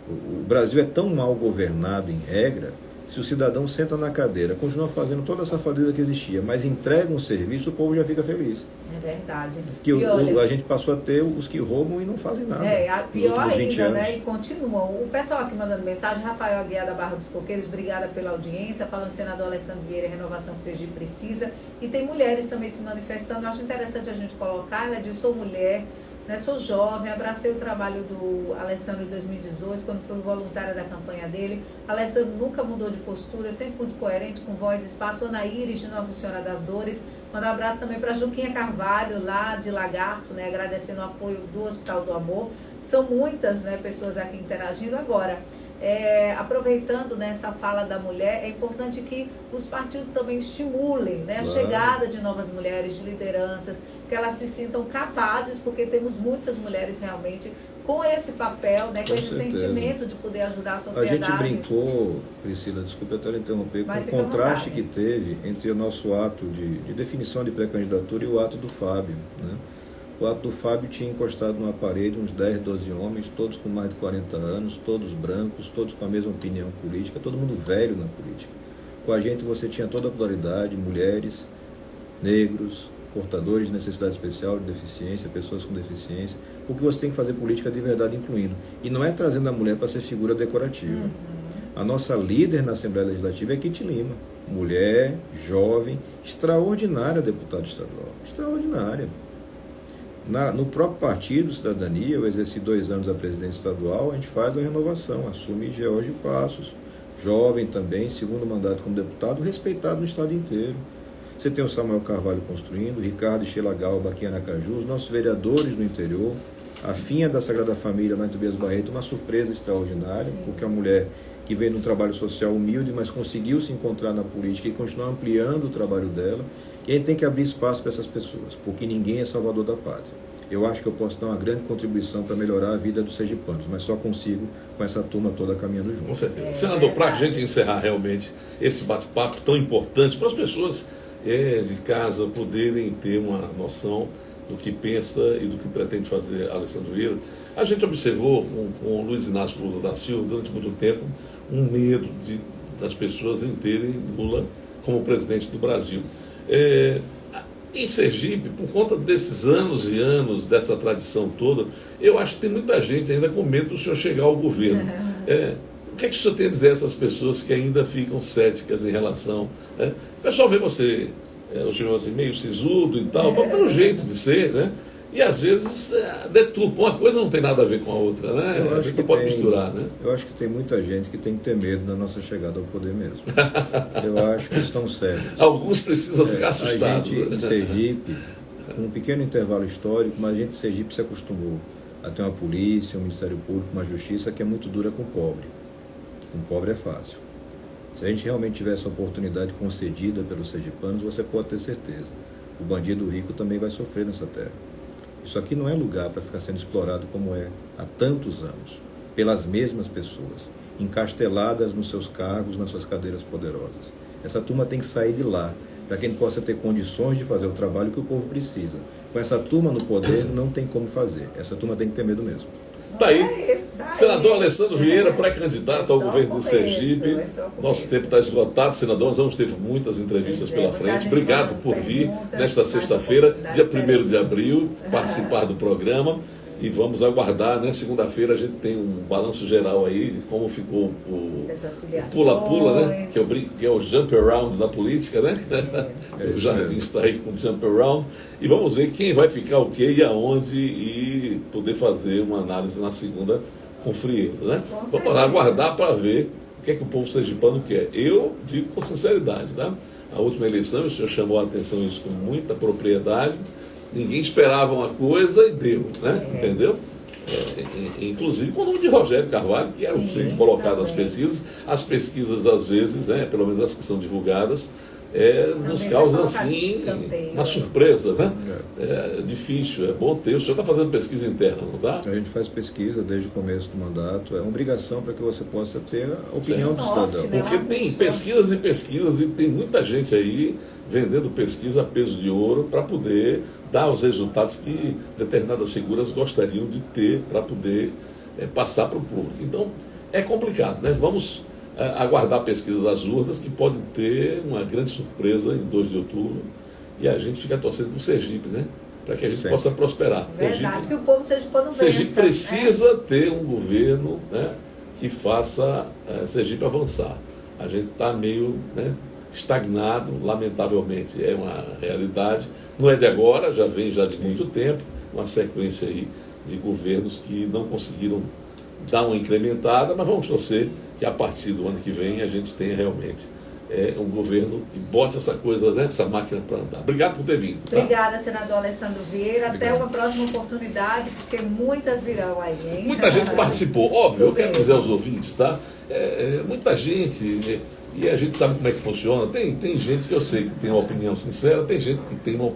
O Brasil é tão mal governado em regra, se o cidadão senta na cadeira, continua fazendo toda a safadeza que existia, mas entrega um serviço, o povo já fica feliz. É verdade. Que a gente passou a ter os que roubam e não fazem nada. Pior ainda, né? E continuam. O pessoal aqui mandando mensagem, Rafael Aguiar da Barra dos Coqueiros, obrigada pela audiência, falando senador Alessandro Vieira, renovação que o Sergipe precisa. E tem mulheres também se manifestando. Eu acho interessante a gente colocar, ela diz, sou mulher, né, sou jovem, abracei o trabalho do Alessandro em 2018, quando fui voluntária da campanha dele. Alessandro nunca mudou de postura, sempre muito coerente, com voz e espaço. Ana Iris, de Nossa Senhora das Dores. Manda um abraço também para Juquinha Carvalho, lá de Lagarto, né, agradecendo o apoio do Hospital do Amor. São muitas, né, pessoas aqui interagindo. Agora, aproveitando, né, essa fala da mulher, é importante que os partidos também estimulem, né, a chegada de novas mulheres, de lideranças, que elas se sintam capazes, porque temos muitas mulheres realmente com esse papel, né, com esse sentimento de poder ajudar a sociedade. A gente brincou, Priscila, desculpa até interromper, com o contraste que teve entre o nosso ato de definição de pré-candidatura e o ato do Fábio, né? O ato do Fábio tinha encostado numa parede uns 10, 12 homens, todos com mais de 40 anos, todos brancos, todos com a mesma opinião política, todo mundo velho na política. Com a gente você tinha toda a pluralidade, mulheres, negros, portadores de necessidade especial, de deficiência, pessoas com deficiência, porque você tem que fazer política de verdade incluindo. E não é trazendo a mulher para ser figura decorativa. A nossa líder na Assembleia Legislativa é Kitty Lima, mulher, jovem, extraordinária deputada estadual, extraordinária. No próprio partido, Cidadania, eu exerci 2 anos a presidência estadual, a gente faz a renovação, assume George Passos, jovem também, 2º mandato como deputado, respeitado no estado inteiro. Você tem o Samuel Carvalho construindo, o Ricardo e Sheila Galba aqui em Aracaju, os nossos vereadores no interior, a Finha da Sagrada Família lá em Tobias Barreto, uma surpresa extraordinária, porque é uma mulher que veio de um trabalho social humilde, mas conseguiu se encontrar na política e continuar ampliando o trabalho dela. E a gente tem que abrir espaço para essas pessoas, porque ninguém é salvador da pátria. Eu acho que eu posso dar uma grande contribuição para melhorar a vida dos sergipanos, mas só consigo com essa turma toda caminhando junto. Com certeza. Senador, para a gente encerrar realmente esse bate-papo tão importante, para as pessoas de casa poderem ter uma noção do que pensa e do que pretende fazer Alessandro Vieira, a gente observou com o Luiz Inácio Lula da Silva durante muito tempo um medo das pessoas em terem Lula como presidente do Brasil. Em Sergipe, por conta desses anos e anos, dessa tradição toda, eu acho que tem muita gente ainda com medo do senhor chegar ao governo. O que é que o senhor tem a dizer a essas pessoas que ainda ficam céticas em relação? O pessoal vê você, o senhor assim, meio sisudo e tal, pelo jeito de ser, né? E às vezes deturpa. Uma coisa não tem nada a ver com a outra, né? Eu acho que pode misturar, né? Eu acho que tem muita gente que tem que ter medo da nossa chegada ao poder mesmo. Eu acho que estão sérios. Alguns precisam ficar assustados. A gente em Sergipe, com um pequeno intervalo histórico, mas a gente em Sergipe se acostumou a ter uma polícia, um Ministério Público, uma justiça que é muito dura com o pobre. Com o pobre é fácil. Se a gente realmente tivesse a oportunidade concedida pelos sergipanos, você pode ter certeza. O bandido rico também vai sofrer nessa terra. Isso aqui não é lugar para ficar sendo explorado como é há tantos anos, pelas mesmas pessoas, encasteladas nos seus cargos, nas suas cadeiras poderosas. Essa turma tem que sair de lá, para que a gente possa ter condições de fazer o trabalho que o povo precisa. Com essa turma no poder, não tem como fazer. Essa turma tem que ter medo mesmo. Tá aí. Senador Alessandro Vieira, pré-candidato ao governo de Sergipe. Nosso tempo está esgotado, senador. Nós vamos ter muitas entrevistas pela frente. Obrigado por vir nesta sexta-feira, dia 1º de abril, participar do programa. E vamos aguardar, né? Segunda-feira a gente tem um balanço geral aí de como ficou o pula-pula, né? Que eu brinco que é o jump around da política, né? O Jardim está aí com o jump around. E vamos ver quem vai ficar o quê e aonde e poder fazer uma análise na segunda com frieza, né? Vamos aguardar para ver o que é que o povo sergipano quer. Eu digo com sinceridade, tá? A última eleição, o senhor chamou a atenção isso com muita propriedade. Ninguém esperava uma coisa e deu, né? Entendeu? Inclusive com o nome de Rogério Carvalho, que era o que colocado nas pesquisas. As pesquisas, às vezes, né, pelo menos as que são divulgadas, nos causam assim uma surpresa, né? É difícil, é bom ter. O senhor está fazendo pesquisa interna, não está? A gente faz pesquisa desde o começo do mandato. É uma obrigação para que você possa ter a opinião do cidadão. Porque tem pesquisas e pesquisas e tem muita gente aí vendendo pesquisa a peso de ouro para poder dar os resultados que determinadas figuras gostariam de ter para poder passar para o público. Então, é complicado, né? Vamos aguardar a pesquisa das urnas, que pode ter uma grande surpresa em 2 de outubro, e a gente fica torcendo para o Sergipe, né? Para que a gente possa prosperar. Verdade, que o povo sergipano Sergipe precisa ter um governo, né, que faça Sergipe avançar. A gente está meio, né, estagnado, lamentavelmente, é uma realidade. Não é de agora, já vem de muito tempo, uma sequência aí de governos que não conseguiram dar uma incrementada, mas vamos torcer que a partir do ano que vem a gente tenha realmente um governo que bote essa coisa, né, essa máquina para andar. Obrigado por ter vindo. Tá? Obrigada, senador Alessandro Vieira. Até uma próxima oportunidade, porque muitas virão aí, hein? Muita gente participou, óbvio, eu quero dizer aos ouvintes, tá? Muita gente, e a gente sabe como é que funciona. Tem gente que eu sei que tem uma opinião sincera, tem gente que tem uma